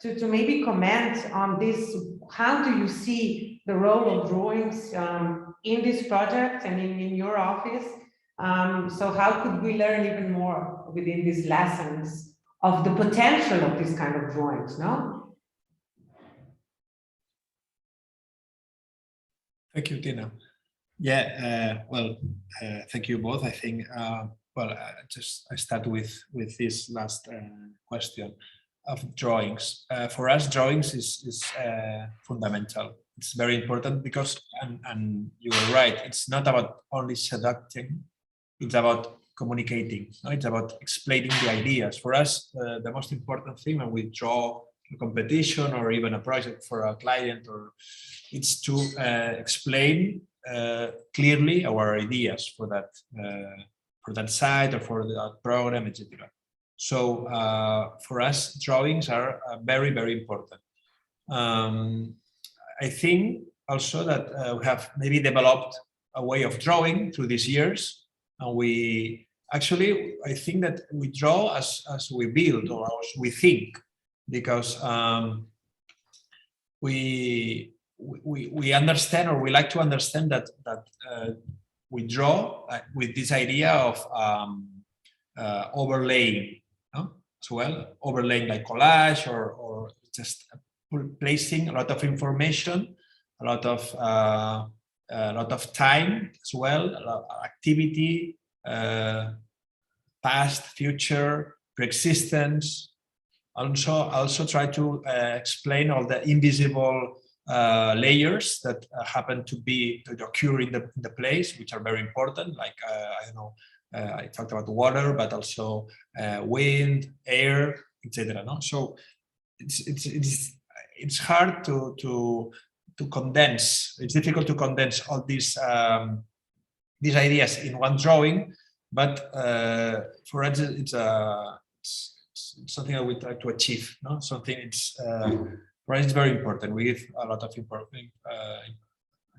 to maybe comment on this. How do you see the role of drawings in this project and in your office? So how could we learn even more within these lessons of the potential of this kind of drawings, no? Thank you, Tina. Yeah, thank you both. I think, I start with this last question of drawings. For us, drawings is fundamental. It's very important because, and you were right, it's not about only seducting, it's about communicating. No? It's about explaining the ideas. For us, the most important thing when we draw a competition or even a project for a client, it's to explain clearly our ideas for that site or for that program, etc. So for us, drawings are very, very important. I think also that we have maybe developed a way of drawing through these years. And I think that we draw as we build or as we think, because we understand, or we like to understand that we draw with this idea of overlaying, no? As well, overlaying like collage, or just placing a lot of information, a lot of time as well, a lot of activity, past, future, pre-existence. Also try to explain all the invisible layers that happen to occur in the place, which are very important. Like I don't know, I talked about water, but also wind, air, etc. No, so it's hard to condense. It's difficult to condense all these ideas in one drawing, but for us, it's something that we try to achieve. No, something for us it's very important. We give a lot of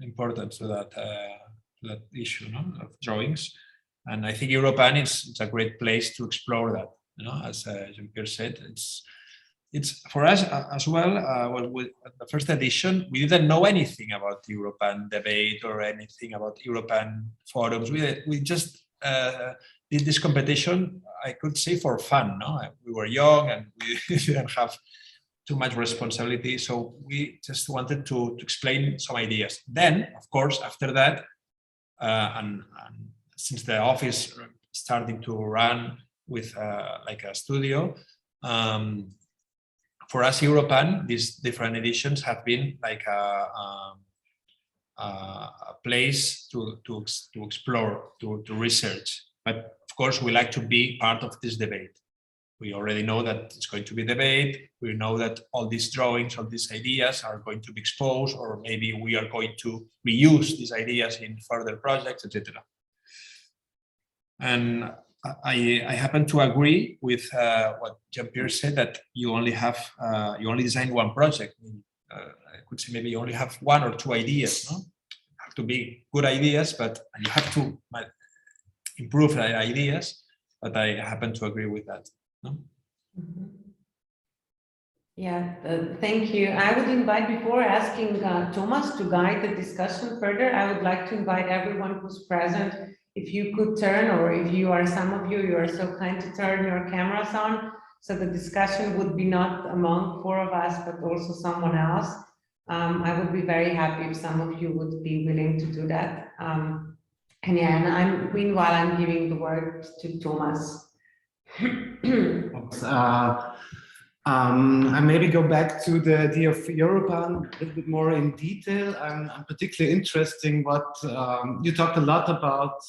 importance to that issue, no, of drawings, and I think Europan is a great place to explore that. You know, as Jean-Pierre said, it's for us as well. With the first edition, we didn't know anything about Europan debate or anything about Europan forums. We just did this competition, I could say, for fun. No, we were young and we didn't have too much responsibility, so we just wanted to explain some ideas. Then, of course, after that, and since the office starting to run with like a studio, for us, Europan, these different editions have been like a place to explore, to research. But of course, we like to be part of this debate. We already know that it's going to be debate. We know that all these drawings, all these ideas are going to be exposed, or maybe we are going to reuse these ideas in further projects, etc. And I happen to agree with what Jean-Pierre said, that you only design one project. I could say maybe you only have one or two ideas. No? have to be good ideas, but you have to improve the ideas. But I happen to agree with that. No? Mm-hmm. Yeah, thank you. I would invite, before asking Thomas to guide the discussion further, I would like to invite everyone who's present, if you could turn, or if you are, some of you are so kind to turn your cameras on, so the discussion would be not among four of us, but also someone else. I would be very happy if some of you would be willing to do that. And yeah, and meanwhile, I'm giving the word to Thomas. I maybe go back to the idea of Europan a little bit more in detail. I'm particularly interested in what you talked a lot about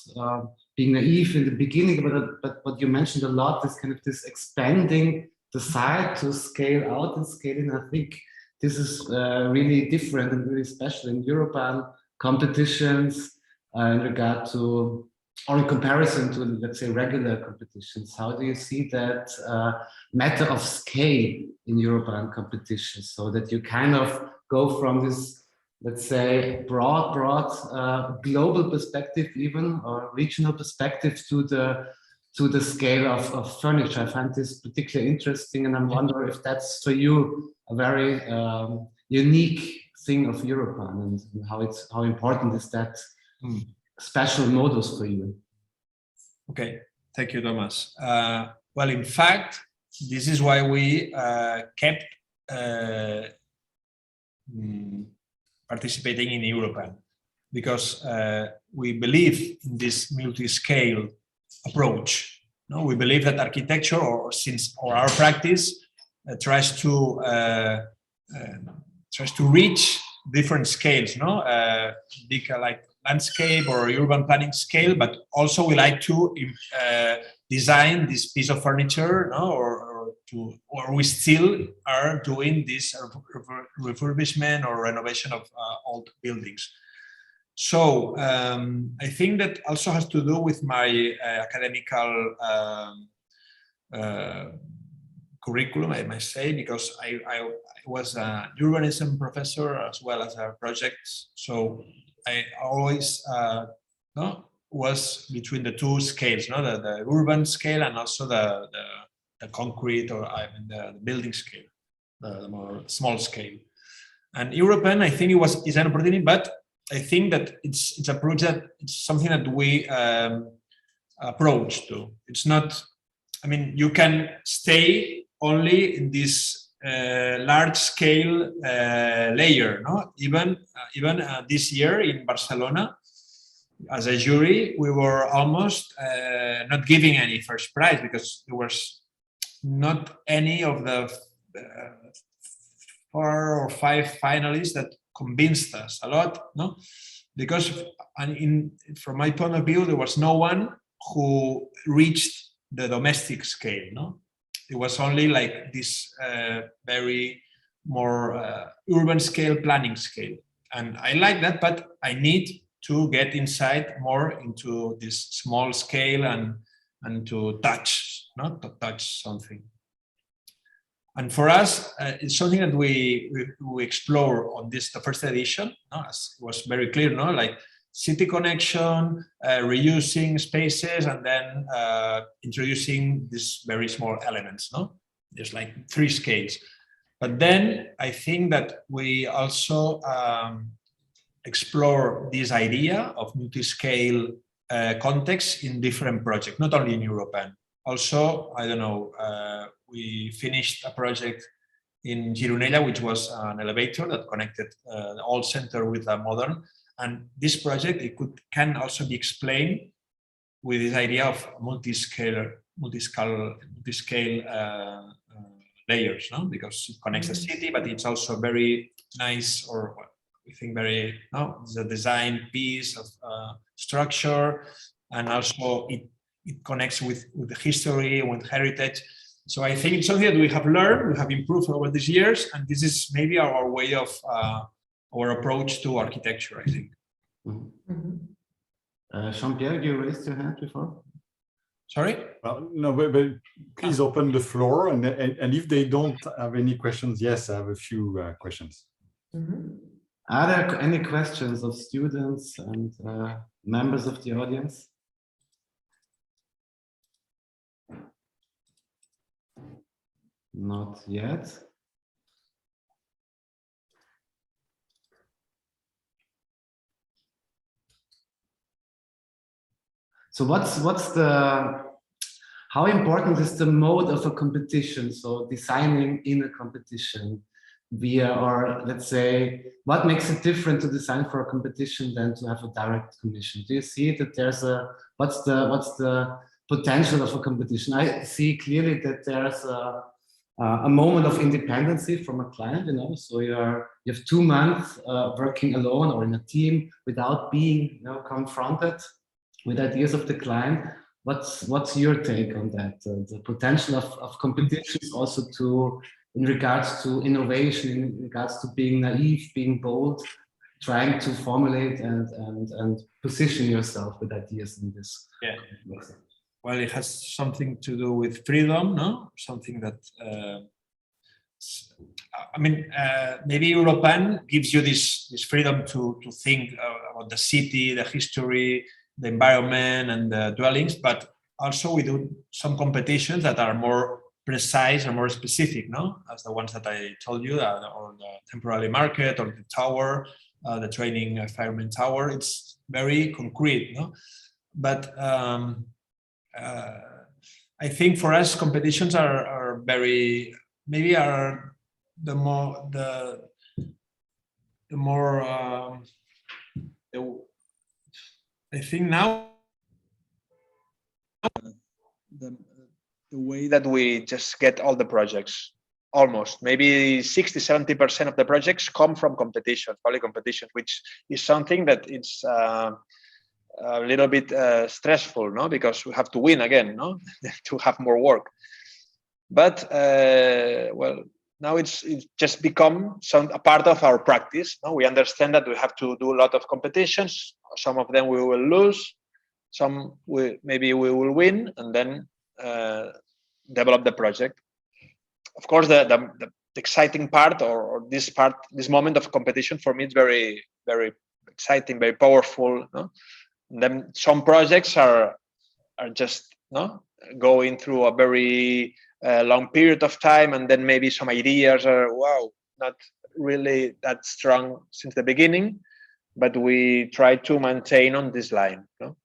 being naive in the beginning, but what you mentioned a lot is kind of this expanding the site to scale out and scale in. I think this is really different and really special in Europan competitions in regard to, or in comparison to, let's say, regular competitions. How do you see that matter of scale in European competitions, so that you kind of go from this, let's say, broad global perspective even, or regional perspective to the scale of furniture? I find this particularly interesting, and I'm wondering if that's for you a very unique thing of Europan, and how important is that special modus for you? Okay, thank you, Thomas. Well, in fact, this is why we kept participating in Europan, because we believe in this multi-scale approach. No, we believe that architecture, or our practice, tries to reach different scales. No, big like landscape or urban planning scale, but also we like to design this piece of furniture, no? or we still are doing this refurbishment or renovation of old buildings. So I think that also has to do with my academical curriculum, I must say, because I was a urbanism professor as well as a project. So I always was between the two scales, no? the urban scale and also the concrete, or I mean the building scale, the more small scale. And Europan, I think is an opportunity, but I think that it's a project. It's something that we approach to. It's not. I mean, you can stay only in this large scale layer, no? Even this year in Barcelona, as a jury, we were almost not giving any first prize, because there was not any of the 4 or 5 finalists that convinced us a lot, no? Because from my point of view, there was no one who reached the domestic scale, no? It was only like this very more urban scale, planning scale. And I like that, but I need to get inside more into this small scale and to touch, not to touch something. And for us, it's something that we explore on the first edition, no? As it was very clear, no? Like city connection, reusing spaces, and then introducing these very small elements, no? There's like 3 scales. But then I think that we also explore this idea of multi-scale context in different projects, not only in Europan. Also, I don't know, we finished a project in Gironella, which was an elevator that connected the old center with a modern. And this project, can also be explained with this idea of multi-scale layers, no? Because it connects the city, but it's also very nice, or we think very, no, it's a design piece of structure, and also it connects with the history, with heritage. So I think it's something that we have learned, we have improved over these years, and this is maybe our way of our approach to architecture, I think. Jean-Pierre, you raised your hand before? Sorry? Well, no, but please open the floor, and if they don't have any questions, yes, I have a few questions. Are there any questions of students and members of the audience? Not yet. So how important is the mode of a competition? So designing in a competition or let's say, what makes it different to design for a competition than to have a direct commission? Do you see that there's what's the potential of a competition? I see clearly that there's a moment of independency from a client, so you have 2 months working alone or in a team without being confronted with ideas of the client. What's your take on that? The potential of competitions also in regards to innovation, in regards to being naive, being bold, trying to formulate and position yourself with ideas in this. Yeah. Well, it has something to do with freedom, no? Something that, maybe Europan gives you this freedom to think about the city, the history, the environment and the dwellings, but also we do some competitions that are more precise and more specific, no? As the ones that I told you, or the temporary market, or the tower, the training fireman tower. It's very concrete, no? But I think for us, competitions are very, maybe are the more I think now the way that we just get all the projects, almost maybe 60-70% of the projects come from competition, public competition, which is something that it's a little bit stressful, no? Because we have to win again, no? To have more work. But well, now it's just become a part of our practice. No? We understand that we have to do a lot of competitions. Some of them we will lose, some maybe we will win, and then develop the project. Of course, the exciting part, or this moment of competition for me is very, very exciting, very powerful. No? And then some projects are just going through a very long period of time, and then maybe some ideas are not really that strong since the beginning, but we try to maintain on this line. No?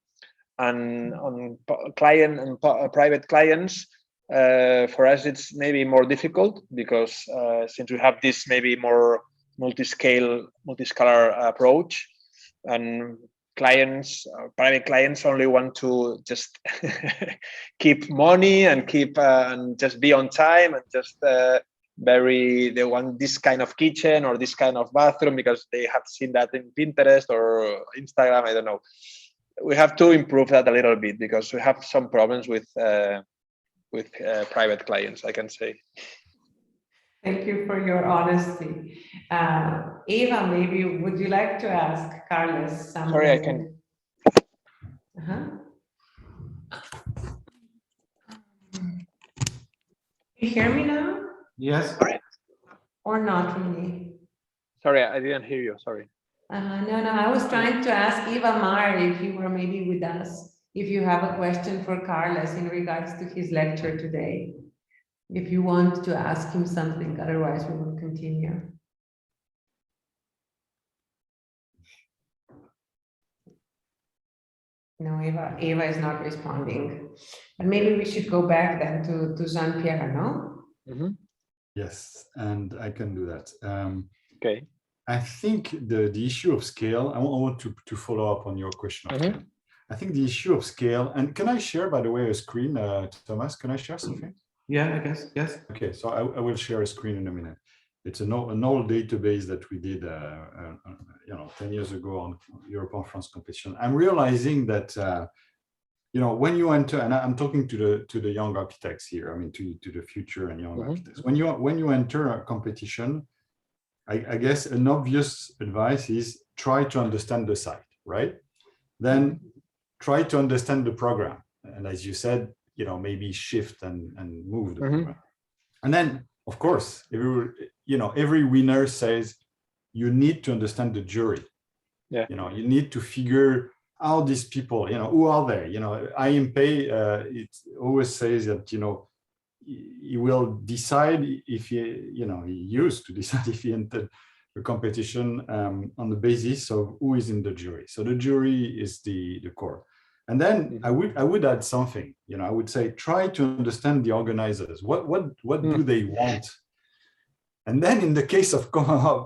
And on client and private clients, for us it's maybe more difficult because since we have this maybe more multiscalar approach, and private clients only want to just keep money and keep and just be on time, and just they want this kind of kitchen or this kind of bathroom because they have seen that in Pinterest or Instagram, I don't know. We have to improve that a little bit because we have some problems with private clients, I can say. Thank you for your honesty. Eva, maybe would you like to ask Carlos something? Sorry, I can. You hear me now? Yes. Or not really? Sorry, I didn't hear you. Sorry. No, I was trying to ask Eva Mar if you were maybe with us, if you have a question for Carlos in regards to his lecture today. If you want to ask him something, otherwise we will continue. No, Eva is not responding. But maybe we should go back then to Jean-Pierre, no? Mm-hmm. Yes, and I can do that. Okay. I think the issue of scale, I want to follow up on your question. Mm-hmm. I think the issue of scale, and can I share, by the way, a screen, Thomas? Can I share something? Yeah, I guess, yes. Okay, so I will share a screen in a minute. It's an old database that we did, 10 years ago on Europan France competition. I'm realizing that, when you enter, and I'm talking to the young architects here, I mean, to the future and young architects. When you enter a competition, I guess an obvious advice is try to understand the site, right? Then try to understand the program. And as you said, maybe shift and move the program. And then, of course, every winner says, you need to understand the jury. Yeah. You know, you need to figure out these people, you know, who are they? You know, IMP, it always says that, you know, he will decide if he, you know, he used to decide if he entered the competition on the basis of who is in the jury. So the jury is the core. And then I would add something, you know, I would say, try to understand the organizers. What do they want? And then in the case of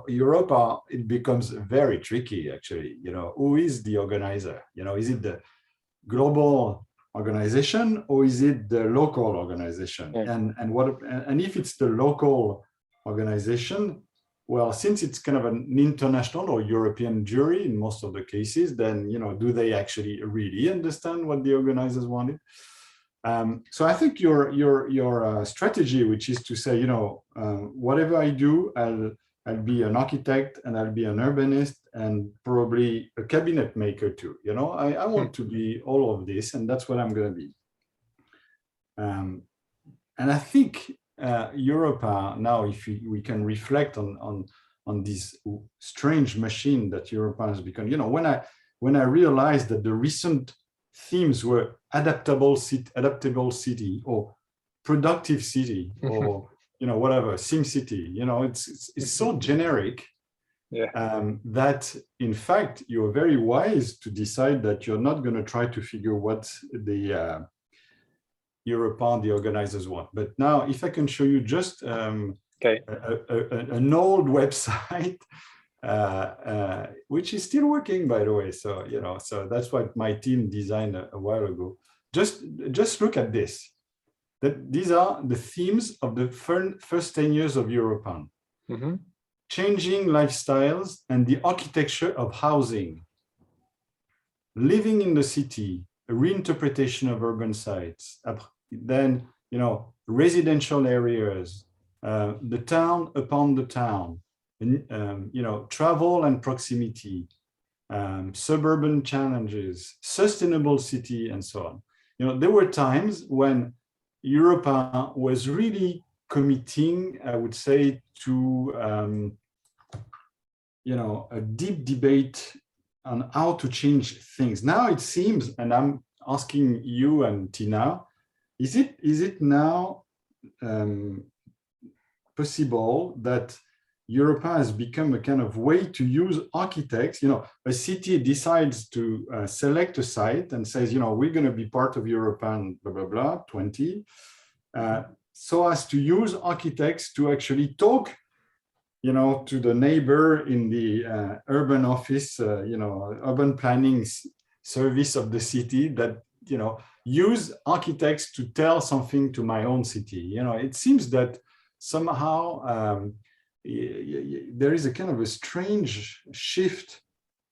Europa, it becomes very tricky, actually. You know, who is the organizer? You know, is it the global organization or is it the local organization? Yeah. And if it's the local organization, well, since it's kind of an international or European jury in most of the cases, then, you know, do they actually really understand what the organizers wanted? So I think your strategy, which is to say, you know, whatever I do, I'll be an architect and I'll be an urbanist and probably a cabinet maker too. You know, I want to be all of this, and that's what I'm going to be. And I think Europa now, if we can reflect on this strange machine that Europa has become, you know, when I realized that the recent themes were adaptable city or productive city or, you know, whatever, sim city, you know, it's so generic. Yeah. That in fact you're very wise to decide that you're not going to try to figure what the Europan, the organizers want. But now, if I can show you just an old website, which is still working, by the way. So, you know, so that's what my team designed a while ago. Just look at this. These are the themes of the first 10 years of Europan. Changing lifestyles and the architecture of housing. Living in the city, a reinterpretation of urban sites. Then, you know, residential areas, the town upon the town. You know, travel and proximity, suburban challenges, sustainable city, and so on. You know, there were times when Europa was really committing, I would say, to, you know, a deep debate on how to change things. Now it seems, and I'm asking you and Tina, is it now possible that Europa has become a kind of way to use architects? You know, a city decides to select a site and says, you know, we're going to be part of Europan, blah, blah, blah, 20, so as to use architects to actually talk, you know, to the neighbor in the urban office, you know, urban planning service of the city that, you know, use architects to tell something to my own city. You know, it seems that somehow, there is a kind of a strange shift,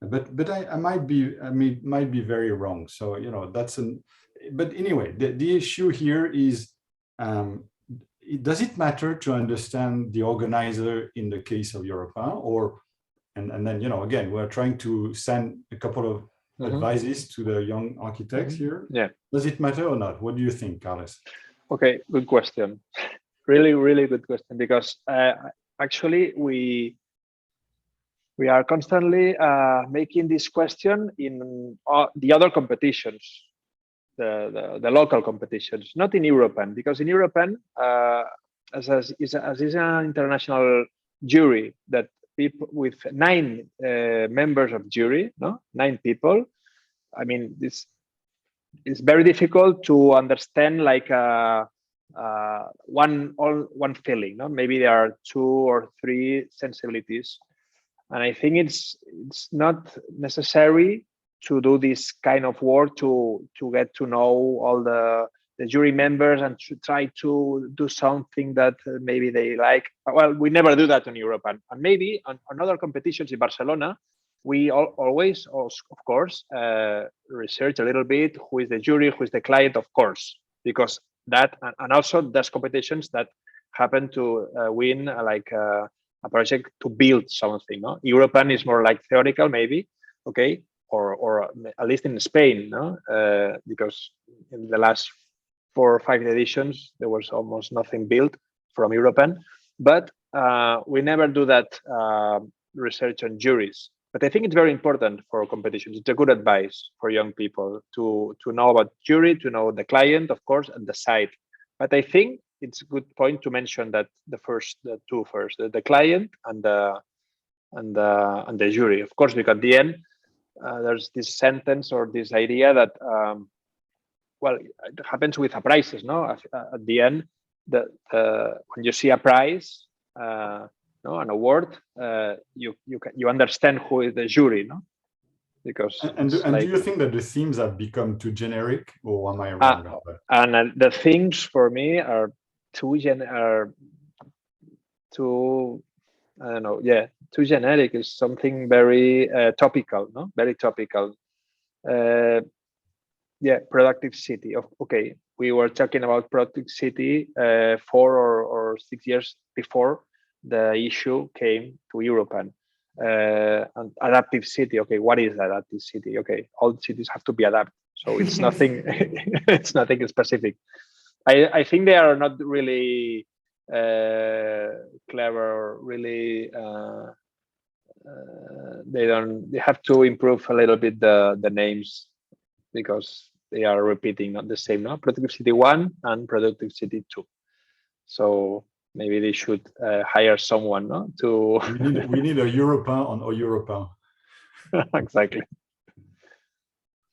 but I might be very wrong. So, you know, but anyway, the issue here is, does it matter to understand the organizer in the case of Europan, and then, you know, again, we're trying to send a couple of advices to the young architects here. Yeah. Does it matter or not? What do you think, Carlos? Okay, good question. Really, really good question, because actually, we are constantly making this question in the other competitions, the local competitions, not in Europan, because in Europan, as is an international jury that people with 9 members of jury, no, 9 people. I mean, this is very difficult to understand, like one feeling, no? Maybe there are 2 or 3 sensibilities, and I think it's not necessary to do this kind of work to get to know all the jury members and to try to do something that maybe they like. Well, we never do that in Europe, and maybe on other competitions in Barcelona, we always, of course, research a little bit who is the jury, who is the client, of course, because that, and also there's competitions that happen to win like a project to build something. No, Europan is more like theoretical, maybe, okay, or at least in Spain, no, because in the last 4 or 5 editions there was almost nothing built from Europan, but we never do that research on juries. But I think it's very important for competitions. It's a good advice for young people to know about jury, to know the client, of course, and the site. But I think it's a good point to mention that the two first, the client and the jury, of course, because at the end there's this sentence or this idea that well, it happens with a prices, no? At the end, when you see a prize, no, an award, you understand who is the jury, no? Because and do you think that the themes have become too generic, or am I wrong about that? And the themes for me are too I don't know, yeah, too generic. Is something very topical, no? Very topical. Yeah, productive city. Okay, we were talking about productive city 4 or 6 years before the issue came to Europan. And adaptive city. Okay, what is adaptive city? Okay, all cities have to be adapted. So it's nothing. It's nothing specific. I think they are not really clever. Really, they have to improve a little bit the names, because they are repeating not the same, no? Productive City 1 and Productive City 2. So maybe they should hire someone, no? To we need a Europan on a Europan. Exactly.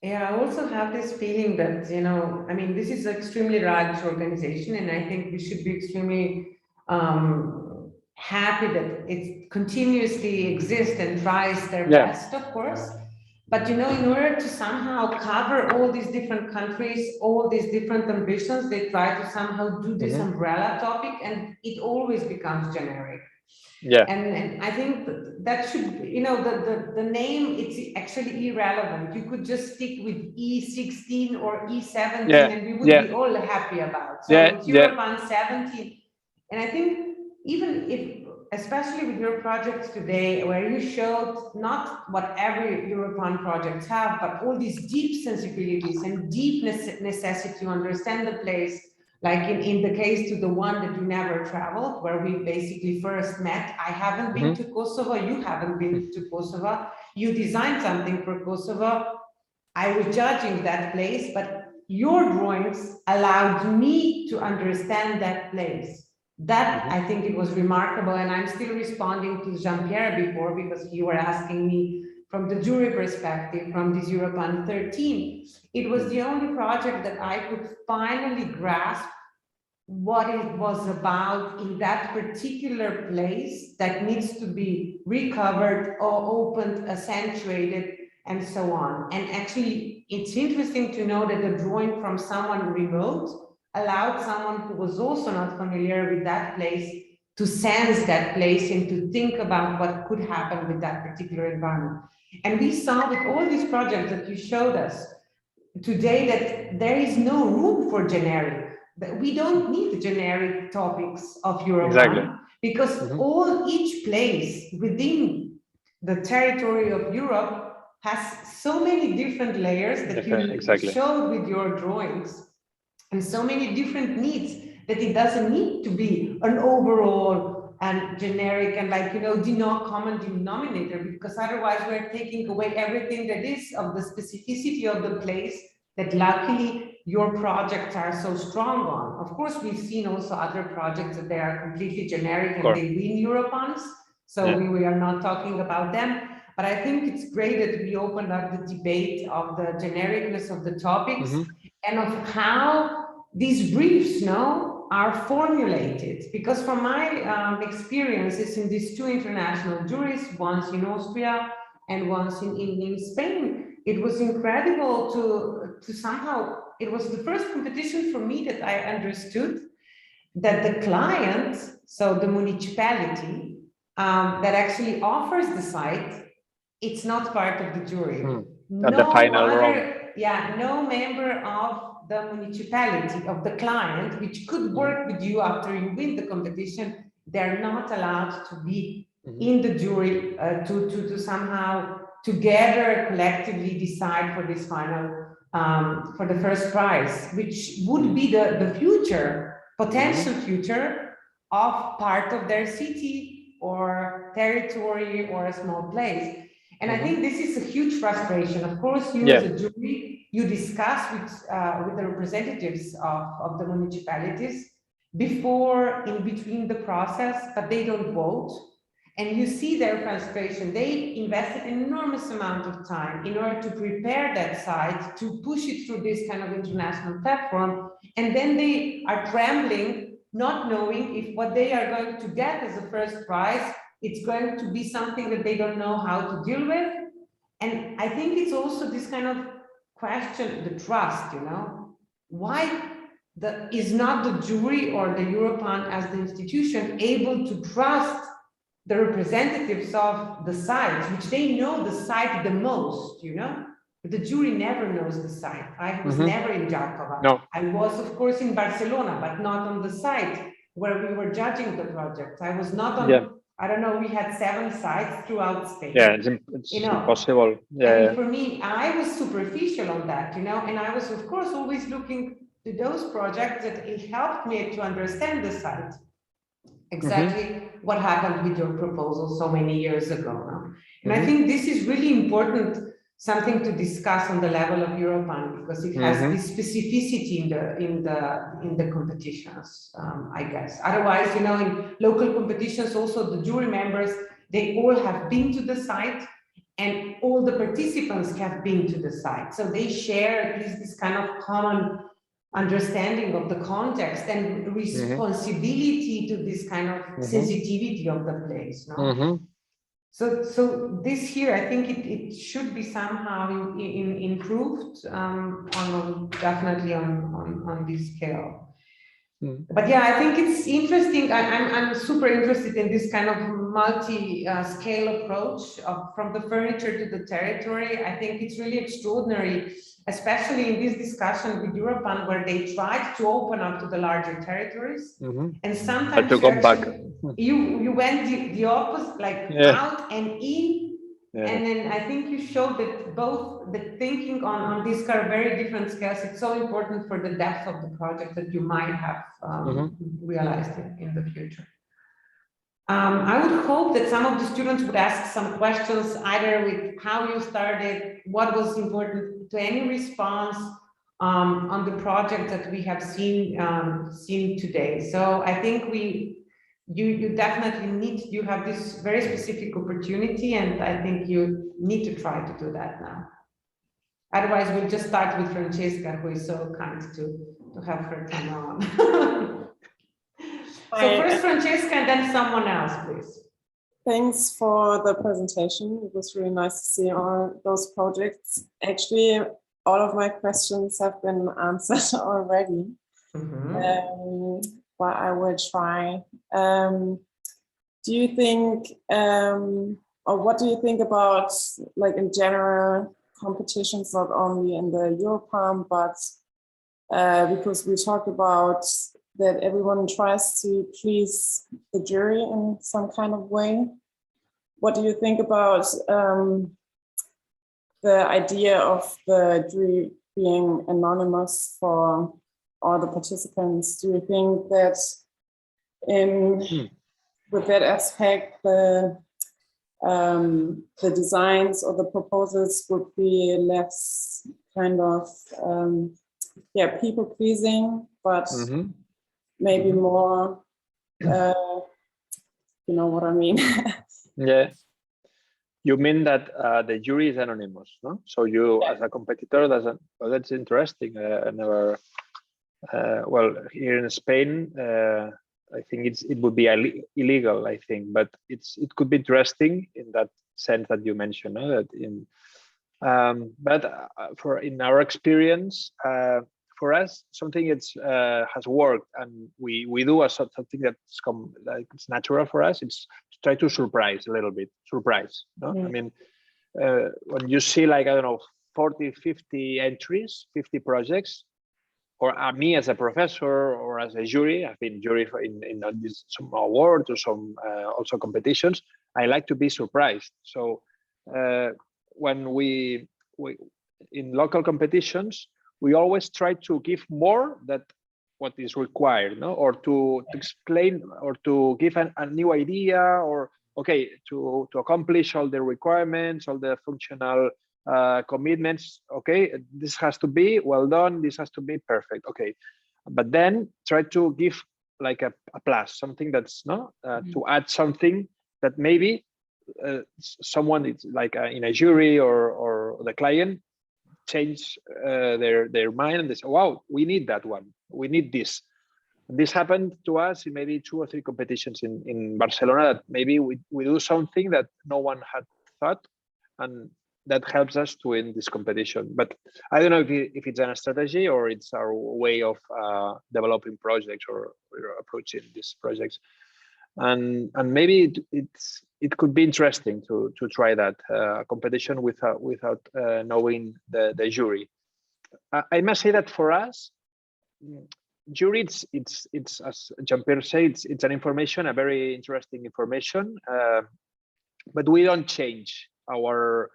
Yeah, I also have this feeling that, you know, I mean, this is an extremely large organization, and I think we should be extremely happy that it continuously exists and tries their best, of course. But, you know, in order to somehow cover all these different countries, all these different ambitions, they try to somehow do this umbrella topic, and it always becomes generic. Yeah. And I think that should, you know, the name, it's actually irrelevant. You could just stick with E16 or E17 and we would be all happy about. So it's Europan 17. And I think even if, especially with your projects today, where you showed not what every Europan projects have, but all these deep sensibilities and deep necessity to understand the place, like in the case to the one that you never traveled, where we basically first met. I haven't been to Kosovo, you haven't been to Kosovo, you designed something for Kosovo, I was judging that place, but your drawings allowed me to understand that place. That, I think it was remarkable, and I'm still responding to Jean-Pierre before, because you were asking me from the jury perspective, from this Europan 13. It was the only project that I could finally grasp what it was about in that particular place that needs to be recovered or opened, accentuated, and so on. And actually, it's interesting to know that the drawing from someone remote allowed someone who was also not familiar with that place to sense that place and to think about what could happen with that particular environment. And we saw with all these projects that you showed us today that there is no room for generic. That we don't need the generic topics of Europan, because each place within the territory of Europe has so many different layers that you showed with your drawings, and so many different needs that it doesn't need to be an overall and generic and, like, you know, common denominator, because otherwise we're taking away everything that is of the specificity of the place that luckily your projects are so strong on. Of course, we've seen also other projects that they are completely generic and they win Europans, so we are not talking about them. But I think it's great that we opened up the debate of the genericness of the topics and of how these briefs are formulated. Because from my experiences in these two international juries, once in Austria and once in Spain, it was incredible to somehow, it was the first competition for me that I understood that the client, so the municipality that actually offers the site, it's not part of the jury. No the final no member of the municipality, of the client, which could work with you after you win the competition, they're not allowed to be in the jury to somehow together collectively decide for this final, for the first prize, which would be the future, potential future of part of their city or territory or a small place. And I think this is a huge frustration. Of course, you as a jury, you discuss with the representatives of the municipalities before, in between the process, but they don't vote. And you see their frustration. They invested an enormous amount of time in order to prepare that site, to push it through this kind of international platform. And then they are trembling, not knowing if what they are going to get as a first prize, it's going to be something that they don't know how to deal with. And I think it's also this kind of question, the trust, you know, why is not the jury or the Europan as the institution able to trust the representatives of the site, which they know the site the most, you know? But the jury never knows the site. I was never in Jakova. No. I was, of course, in Barcelona, but not on the site where we were judging the project. I was not on, I don't know, we had 7 sites throughout Spain. Yeah, it's you know, impossible. Yeah. And for me, I was superficial on that, you know, and I was, of course, always looking to those projects that it helped me to understand the site. Exactly what happened with your proposal so many years ago. No? And I think this is really important, something to discuss on the level of Europan, because it has this specificity in the competitions, I guess. Otherwise, you know, in local competitions, also the jury members, they all have been to the site, and all the participants have been to the site. So they share at least this kind of common understanding of the context and responsibility to this kind of sensitivity of the place. No? So this here, I think it should be somehow improved definitely on this scale. But yeah, I think it's interesting. I'm super interested in this kind of multi-scale approach from the furniture to the territory. I think it's really extraordinary, especially in this discussion with Europan, where they tried to open up to the larger territories, and sometimes to come back. You went the opposite, like out and in. And then I think you showed that both the thinking on these kind of very different scales, it's so important for the depth of the project that you might have realized in the future. I would hope that some of the students would ask some questions, either with how you started, what was important to any response on the project that we have seen today. So I think you definitely you have this very specific opportunity, and I think you need to try to do that now. Otherwise, we'll just start with Francesca, who is so kind to have her come on. So first Francesca, and then someone else, please. Thanks for the presentation. It was really nice to see all those projects. Actually, all of my questions have been answered already. But I will try. Do you think, or what do you think about, like in general, competitions, not only in the Europan, but because we talked about that everyone tries to please the jury in some kind of way. What do you think about the idea of the jury being anonymous for all the participants? Do you think that with that aspect, the designs or the proposals would be less kind of people pleasing, but maybe more you know what I mean? Yeah. You mean that the jury is anonymous, no? So you, as a competitor, doesn't. Well, that's interesting. I never. Well, here in Spain, I think it would be illegal. I think, but it could be interesting in that sense that you mentioned. No? That in our experience, for us, something has worked, and we do something that's it's natural for us. It's to try to surprise a little bit. No? I mean, when you see, like, I don't know, 40, 50 entries, 50 projects, or me as a professor or as a jury, I've been jury in some awards or some also competitions. I like to be surprised. So when we in local competitions, we always try to give more that what is required, no? Or to explain or to give a new idea, or okay, to accomplish all the requirements, all the functional commitments. Okay, this has to be well done. This has to be perfect. Okay, but then try to give like a plus, something that's to add something that maybe someone is like in a jury or the client change their mind and they say, wow, we need that one, we need this. This happened to us in maybe 2 or 3 competitions in Barcelona, that maybe we do something that no one had thought, and that helps us to win this competition. But I don't know if it's a strategy or it's our way of developing projects or approaching these projects. And maybe it could be interesting to try that competition without knowing the jury. I must say that for us, jury, it's as Jean-Pierre said, it's an information, a very interesting information, but we don't change our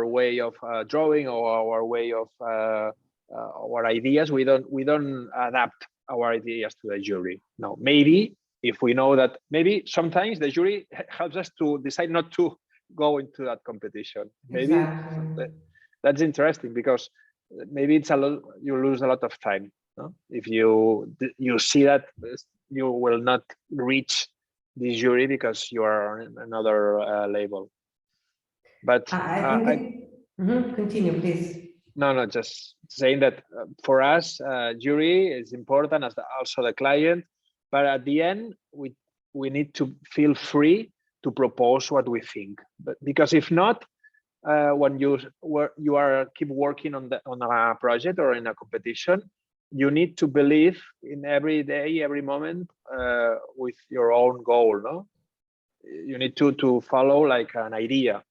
way of drawing or our way of our ideas. We don't adapt our ideas to the jury. No, maybe if we know that maybe sometimes the jury helps us to decide not to go into that competition. Maybe exactly. That's interesting, because maybe it's you lose a lot of time. No? If you see that you will not reach the jury because you are on another label. But continue, please. No, just saying that for us, jury is important, as also the client. But at the end, we need to feel free to propose what we think. But because if not, when you keep working on a project or in a competition, you need to believe in every day, every moment with your own goal. No, you need to follow like an idea,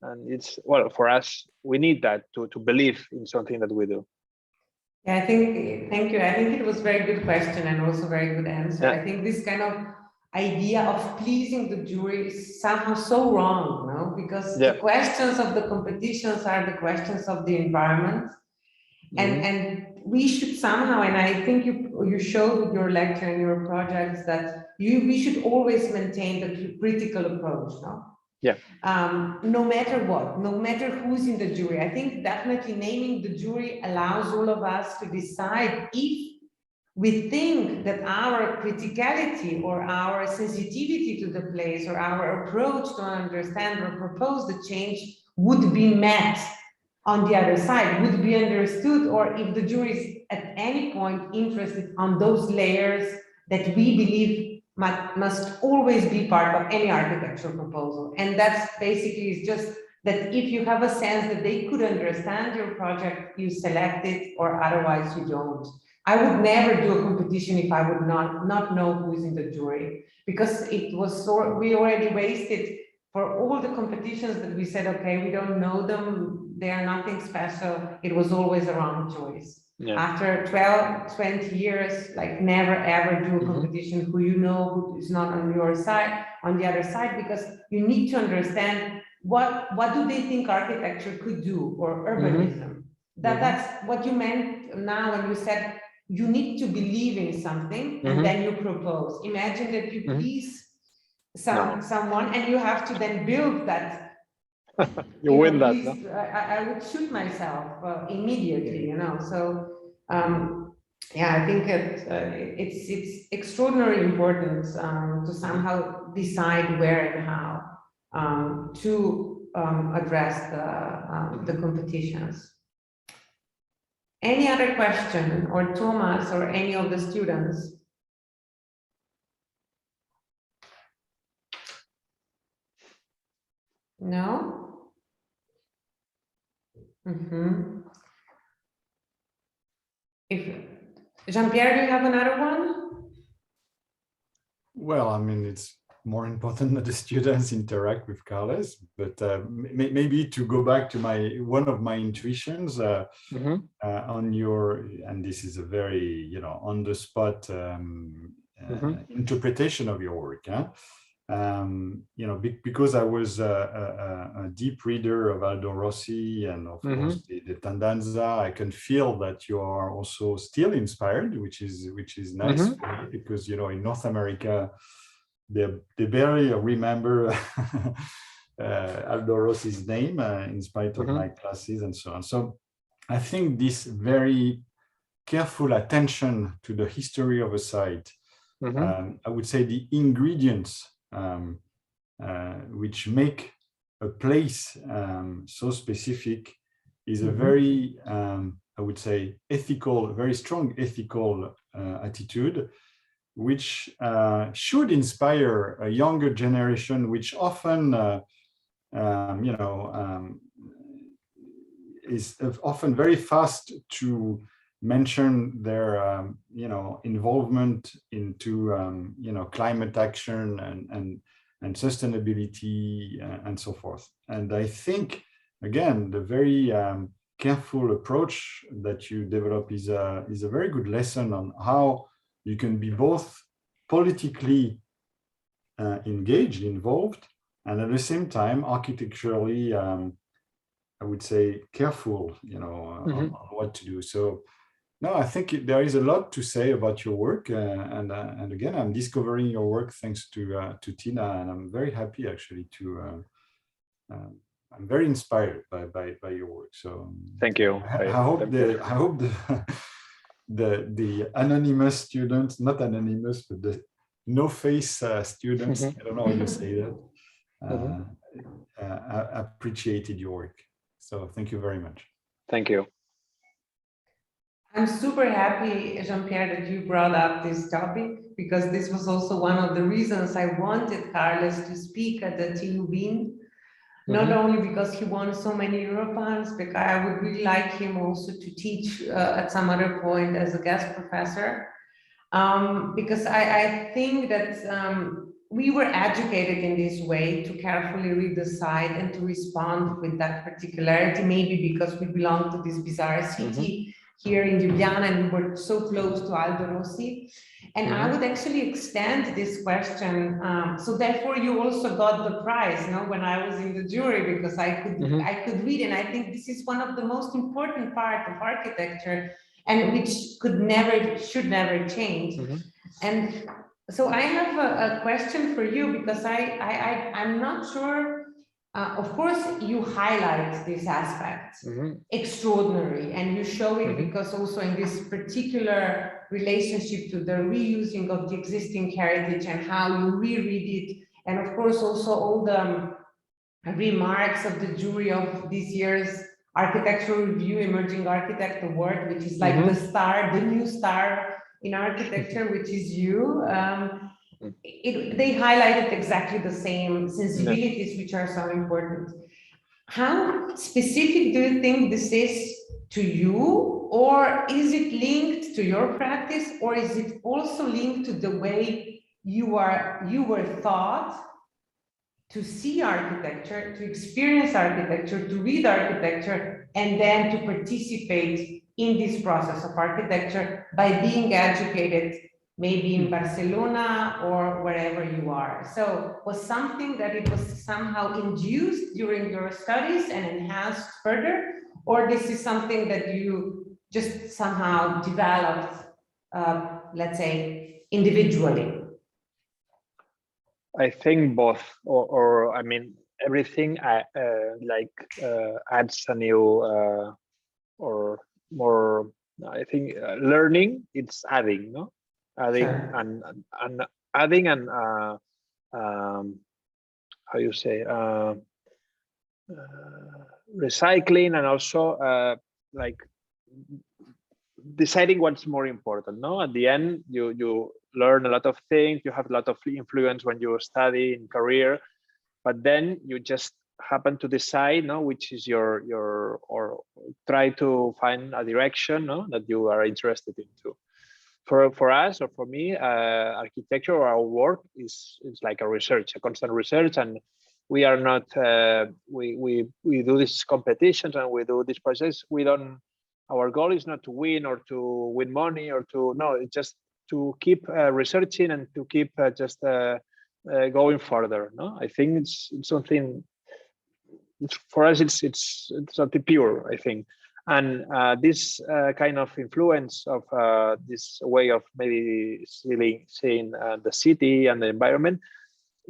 and it's for us. We need that to believe in something that we do. Yeah, thank you. I think it was a very good question and also very good answer. Yeah. I think this kind of idea of pleasing the jury is somehow so wrong, no? Because the questions of the competitions are the questions of the environment. And we should somehow, and I think you showed with your lecture and your projects that we should always maintain the critical approach, no? Yeah. No matter what, no matter who's in the jury. I think definitely naming the jury allows all of us to decide if we think that our criticality or our sensitivity to the place or our approach to understand or propose the change would be met on the other side, would be understood, or if the jury is at any point interested on those layers that we believe must always be part of any architectural proposal. And that's basically is just that if you have a sense that they could understand your project, you select it, or otherwise you don't. I would never do a competition if I would not know who is in the jury, because it was we already wasted for all the competitions that we said, okay, we don't know them, they are nothing special. It was always a wrong choice. Yeah. After 12, 20 years, like never ever do a competition who you know who is not on your side, on the other side, because you need to understand what do they think architecture could do, or urbanism. That's what you meant now when you said you need to believe in something and then you propose. Imagine that you please someone and you have to then build that. You win that. No? I would shoot myself immediately, you know. So yeah, I think it's extraordinarily important to somehow decide where and how to address the competitions. Any other question, or Thomas, or any of the students? No? If Jean-Pierre, do you have another one? Well, I mean, it's more important that the students interact with Carles, but maybe to go back to one of my intuitions on your, and this is a very on the spot interpretation of your work. you know, because I was a deep reader of Aldo Rossi and of course the Tendenza, I can feel that you are also still inspired, which is nice for me, because you know, in North America they barely remember Aldo Rossi's name in spite of my classes and so on. So I think this very careful attention to the history of a site, I would say the ingredients which make a place so specific is a very, I would say, ethical, very strong ethical attitude, which should inspire a younger generation, which often, you know, is often very fast to mention their, you know, involvement into, you know, climate action and sustainability and so forth. And I think, again, the very careful approach that you develop is a very good lesson on how you can be both politically engaged, involved, and at the same time, architecturally, I would say, careful, you know, on what to do. So, no, I think there is a lot to say about your work, and again, I'm discovering your work thanks to Tina, and I'm very happy actually to. I'm very inspired by your work. So thank you. I hope the anonymous students, not anonymous, but the no face students, I don't know how you say that, appreciated your work. So thank you very much. Thank you. I'm super happy, Jean-Pierre, that you brought up this topic, because this was also one of the reasons I wanted Carles to speak at the TU Wien. Not only because he won so many Europans, but I would really like him also to teach at some other point as a guest professor. Because I think that we were educated in this way to carefully read the site and to respond with that particularity, maybe because we belong to this bizarre city here in Ljubljana and we were so close to Aldo Rossi. And I would actually extend this question. So therefore you also got the prize, no? When I was in the jury, because I could read, and I think this is one of the most important part of architecture, and which should never change. And so I have a question for you, because I'm not sure. Of course, you highlight this aspect, extraordinary, and you show it because also in this particular relationship to the reusing of the existing heritage and how you reread it, and of course also all the remarks of the jury of this year's Architectural Review Emerging Architect Award, which is like the star, the new star in architecture, which is you. They highlighted exactly the same sensibilities, which are so important. How specific do you think this is to you, or is it linked to your practice, or is it also linked to the way you were taught to see architecture, to experience architecture, to read architecture, and then to participate in this process of architecture by being educated maybe in Barcelona or wherever you are? So was something that it was somehow induced during your studies and enhanced further, or this is something that you just somehow developed, let's say, individually? I think both, or I mean, everything adds a new or more. I think learning, it's adding, no? Adding and adding and how you say recycling, and also like deciding what's more important. No, at the end you learn a lot of things, you have a lot of influence when you study in career, but then you just happen to decide, no, which is your or try to find a direction, no, that you are interested into. For us, or for me, architecture or our work is like a research, a constant research, and we are not we do these competitions and we do this process. We don't. Our goal is not to win or to win money or to, no, it's just to keep researching and to keep just going further. No, I think it's something. For us, it's something pure, I think, and this kind of influence of this way of maybe seeing the city and the environment.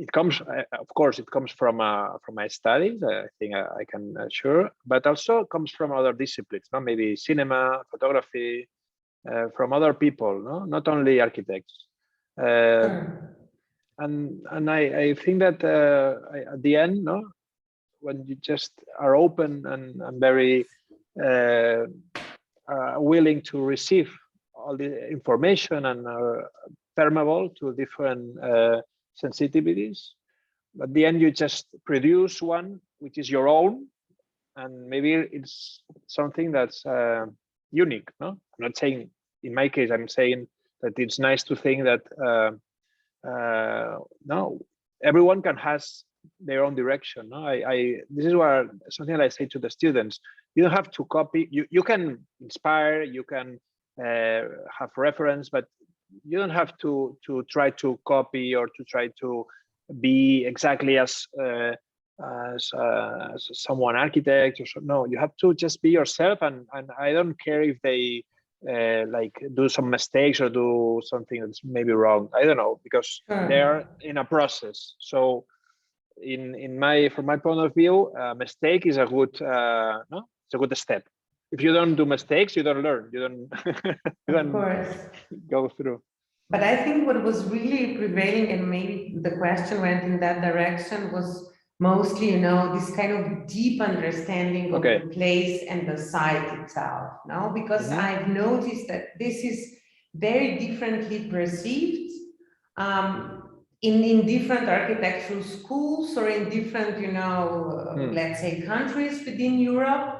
It comes, of course, it comes from my studies. I think I can assure, but also comes from other disciplines. No, maybe cinema, photography, from other people. No, not only architects. And I think that at the end, no, when you just are open and very willing to receive all the information and are permeable to different sensitivities, at the end you just produce one which is your own, and maybe it's something that's unique. No, I'm not saying, in my case, I'm saying that it's nice to think that no, everyone can has their own direction. No, this is where something I say to the students: you don't have to copy. You can inspire, you can have reference, but you don't have to try to copy or to try to be exactly as someone architect or so. No, you have to just be yourself, and I don't care if they like do some mistakes or do something that's maybe wrong. I don't know, because they're in a process. So from my point of view, mistake is a good no, it's a good step. If you don't do mistakes, you don't learn. You don't, you don't go through. But I think what was really prevailing, and maybe the question went in that direction, was mostly, you know, this kind of deep understanding of the place and the site itself. No, because I've noticed that this is very differently perceived in different architectural schools or in different, you know, let's say countries within Europe.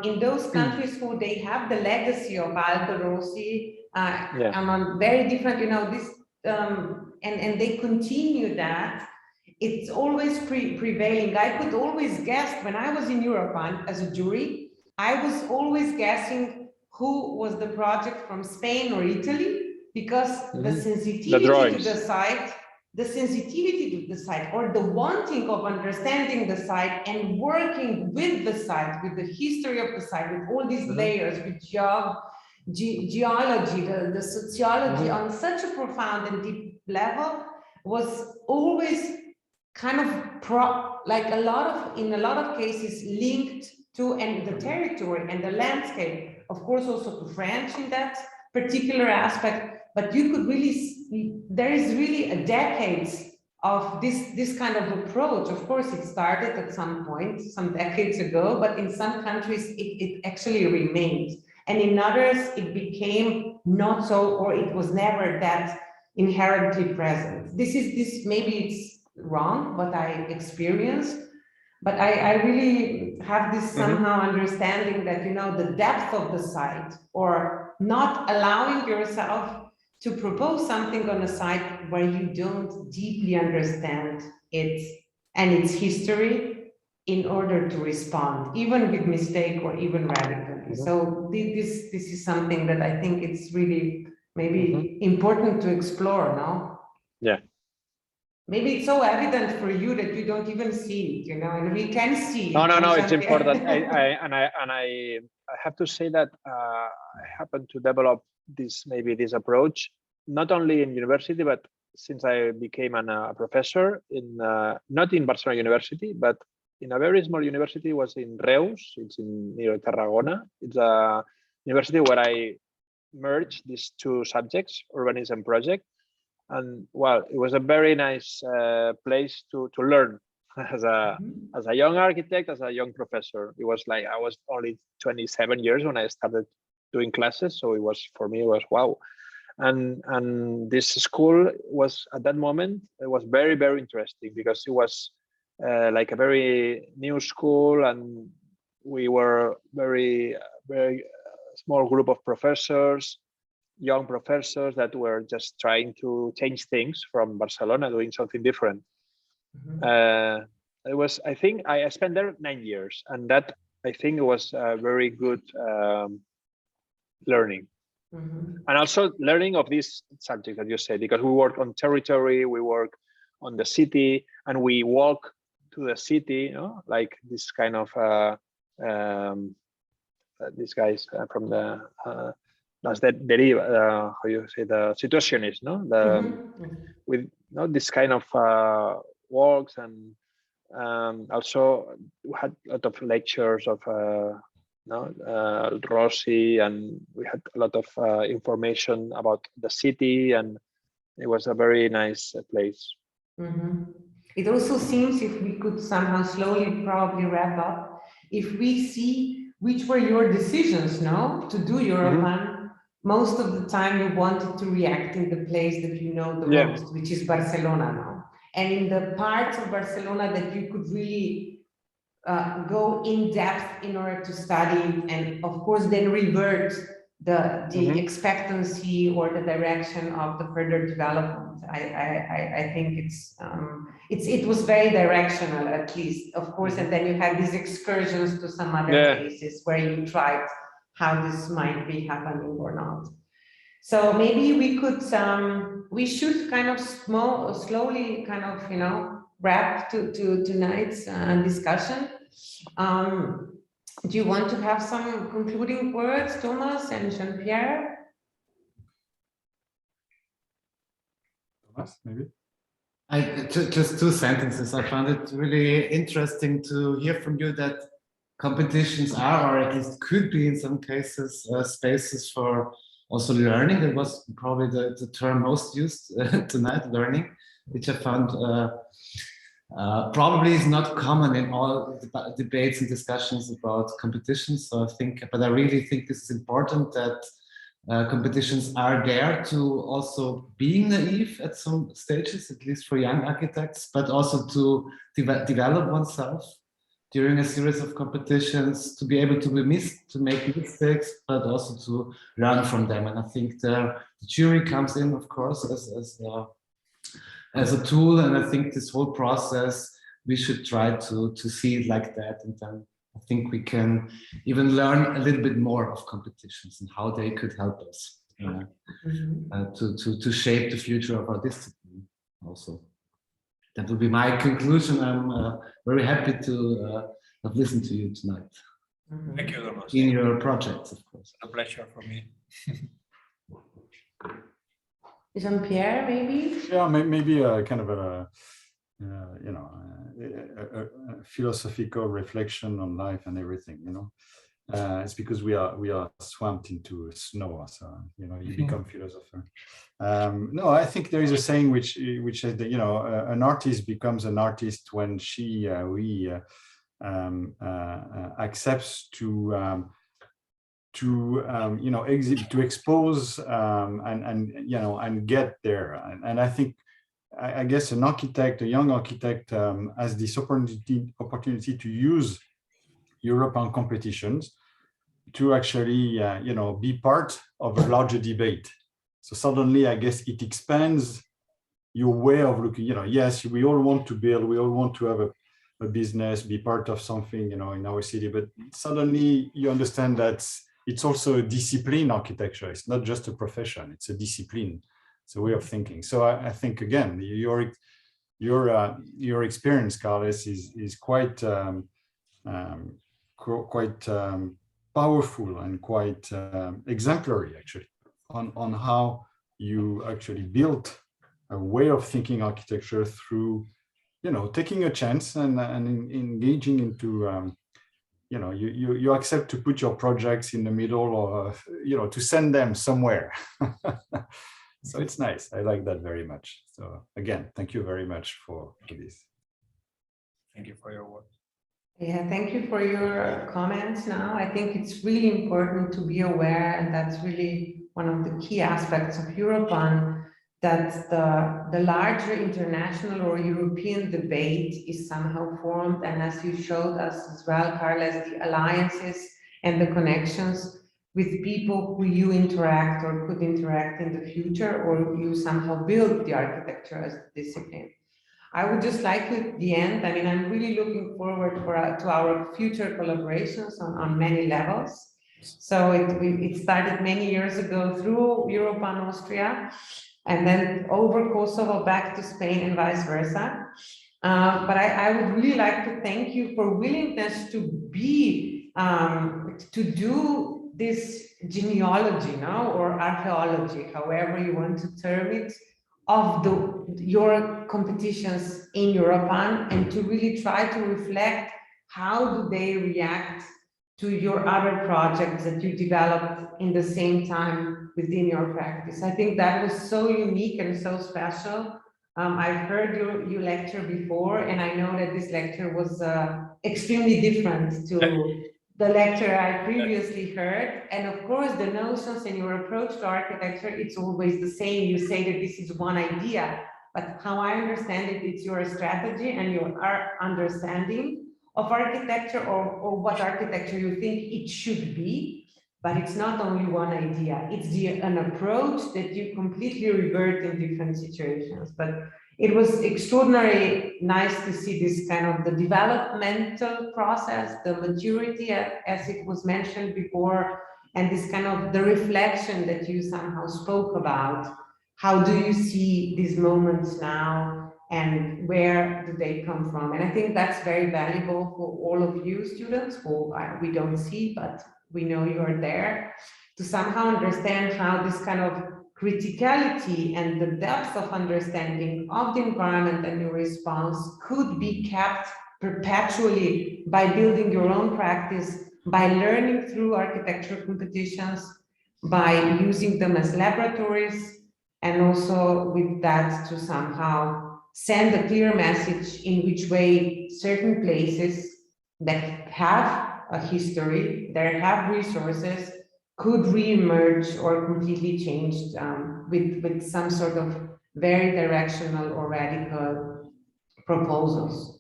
In those countries who they have the legacy of Aldo Rossi, and very different, you know, this, and they continue that. It's always prevailing. I could always guess when I was in Europan as a jury, I was always guessing who was the project from Spain or Italy, because the sensitivity to the site, or the wanting of understanding the site and working with the site, with the history of the site, with all these layers, with geology, the sociology on such a profound and deep level, was always kind of in a lot of cases linked to the territory and the landscape, of course also to French in that particular aspect. But you could really see, there is really a decades of this kind of approach. Of course, it started at some point, some decades ago, but in some countries it actually remained. And in others, it became not so, or it was never that inherently present. This maybe it's wrong, what I experienced, but I really have this somehow understanding that, you know, the depth of the site, or not allowing yourself to propose something on a site where you don't deeply understand it and its history in order to respond, even with mistake or even radically. So this is something that I think it's really maybe important to explore, no? Yeah. Maybe it's so evident for you that you don't even see it, you know, and we can see. No, it's important. I have to say that I happen to develop this approach not only in university, but since I became a professor in not in Barcelona University, but in a very small university. It was in Reus. It's near Tarragona. It's a university where I merged these two subjects, urbanism project. And well, it was a very nice place to learn as a young architect, as a young professor. It was like I was only 27 years when I started doing classes, so it was, for me, it was wow. And this school was, at that moment, it was very, very interesting, because it was like a very new school, and we were very small group of professors, young professors that were just trying to change things from Barcelona, doing something different. It was, I think I spent there 9 years, and that, I think, it was a very good learning. And also learning of this subject that you said, because we work on territory, we work on the city, and we walk to the city, like this kind of these guys from the how you say, the situationist, with this kind of walks, and also we had a lot of lectures of Rossi, and we had a lot of information about the city, and it was a very nice place. It also seems, if we could somehow slowly probably wrap up, if we see which were your decisions, to do Europan, most of the time you wanted to react in the place that you know the most, which is Barcelona now. And in the parts of Barcelona that you could really go in depth in order to study, and of course then revert the expectancy or the direction of the further development. I think it was very directional, at least, of course, and then you had these excursions to some other places where you tried how this might be happening or not. So maybe we could we should kind of slowly kind of wrap to tonight's discussion. Do you want to have some concluding words, Thomas and Jean-Pierre? Thomas, maybe? Just 2 sentences. I found it really interesting to hear from you that competitions are, or at least could be in some cases, spaces for also learning. That was probably the term most used tonight, learning, which I found probably is not common in all debates and discussions about competitions. So but I really think this is important, that competitions are there to also being naive at some stages, at least for young architects, but also to develop oneself during a series of competitions, to be able to make mistakes, but also to learn from them. And I think the jury comes in, of course, as a tool, and I think this whole process, we should try to see it like that, and then I think we can even learn a little bit more of competitions and how they could help us to shape the future of our discipline also. That will be my conclusion. I'm very happy to have listened to you tonight. Thank you, Thomas. In your projects, of course. A pleasure for me. Jean-Pierre, maybe? Yeah, maybe a kind of a philosophical reflection on life and everything. It's because we are swamped into snow, so you become philosopher. No, I think there is a saying which says that an artist becomes an artist when we accepts to expose and get there. And I think, I guess a young architect has this opportunity to use European competitions to actually be part of a larger debate. So suddenly, I guess it expands your way of looking. Yes, we all want to build, we all want to have a business, be part of something, in our city, but suddenly you understand that it's also a discipline, architecture. It's not just a profession, it's a discipline. It's a way of thinking. So I think, again, your experience, Carles, is quite powerful and quite exemplary, actually, on how you actually built a way of thinking architecture through, taking a chance and engaging into, you accept to put your projects in the middle, or, to send them somewhere. So it's nice. I like that very much. So again, thank you very much for this. Thank you for your work. Yeah, thank you for your comments now. I think it's really important to be aware, and that's really one of the key aspects of Europan, that the larger international or European debate is somehow formed. And as you showed us as well, Carles, the alliances and the connections with people who you interact or could interact in the future, or you somehow build the architecture as a discipline. I would just like to, at the end, I'm really looking forward to our future collaborations on many levels. So it started many years ago through Europan Austria, and then over Kosovo back to Spain and vice versa. But I would really like to thank you for willingness to be, to do this genealogy, no, or archaeology, however you want to term it, of your competitions in Europan, and to really try to reflect how do they react to your other projects that you developed in the same time within your practice. I think that was so unique and so special. I've heard your lecture before, and I know that this lecture was extremely different to the lecture I previously heard. And of course, the notions and your approach to architecture, it's always the same. You say that this is one idea, but how I understand it, it's your strategy and your understanding of architecture, or what architecture you think it should be. But it's not only one idea, it's an approach that you completely revert in different situations. But it was extraordinarily nice to see this kind of the developmental process, the maturity, as it was mentioned before, and this kind of the reflection that you somehow spoke about. How do you see these moments now, and where do they come from? And I think that's very valuable for all of you students who we don't see, but we know you are there, to somehow understand how this kind of criticality and the depth of understanding of the environment and your response could be kept perpetually by building your own practice, by learning through architecture competitions, by using them as laboratories, and also with that to somehow send a clear message in which way certain places that have a history, that have resources, could re-emerge or completely changed with some sort of very directional or radical proposals.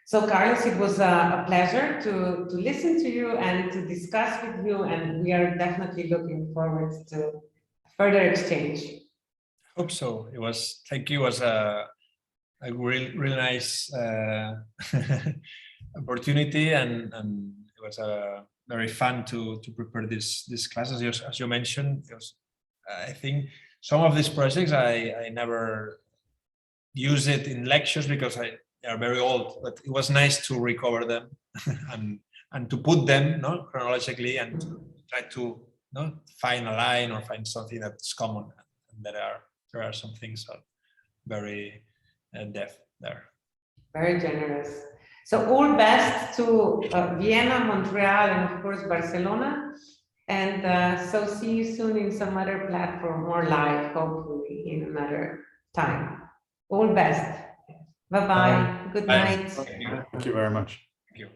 So Carlos, it was a pleasure to listen to you and to discuss with you, and we are definitely looking forward to further exchange. Hope so. It was, thank you. It was a really nice opportunity, and it was very fun to prepare this class. As you mentioned, it was, I think some of these projects I never use it in lectures because they are very old, but it was nice to recover them and to put them chronologically, and to try to find a line or find something that's common. And there are some things that are very depth there. Very generous. So all best to Vienna, Montreal, and of course Barcelona. And so see you soon in some other platform or live, hopefully in another time. All best. Bye-bye. Good night. Thank you very much. Thank you.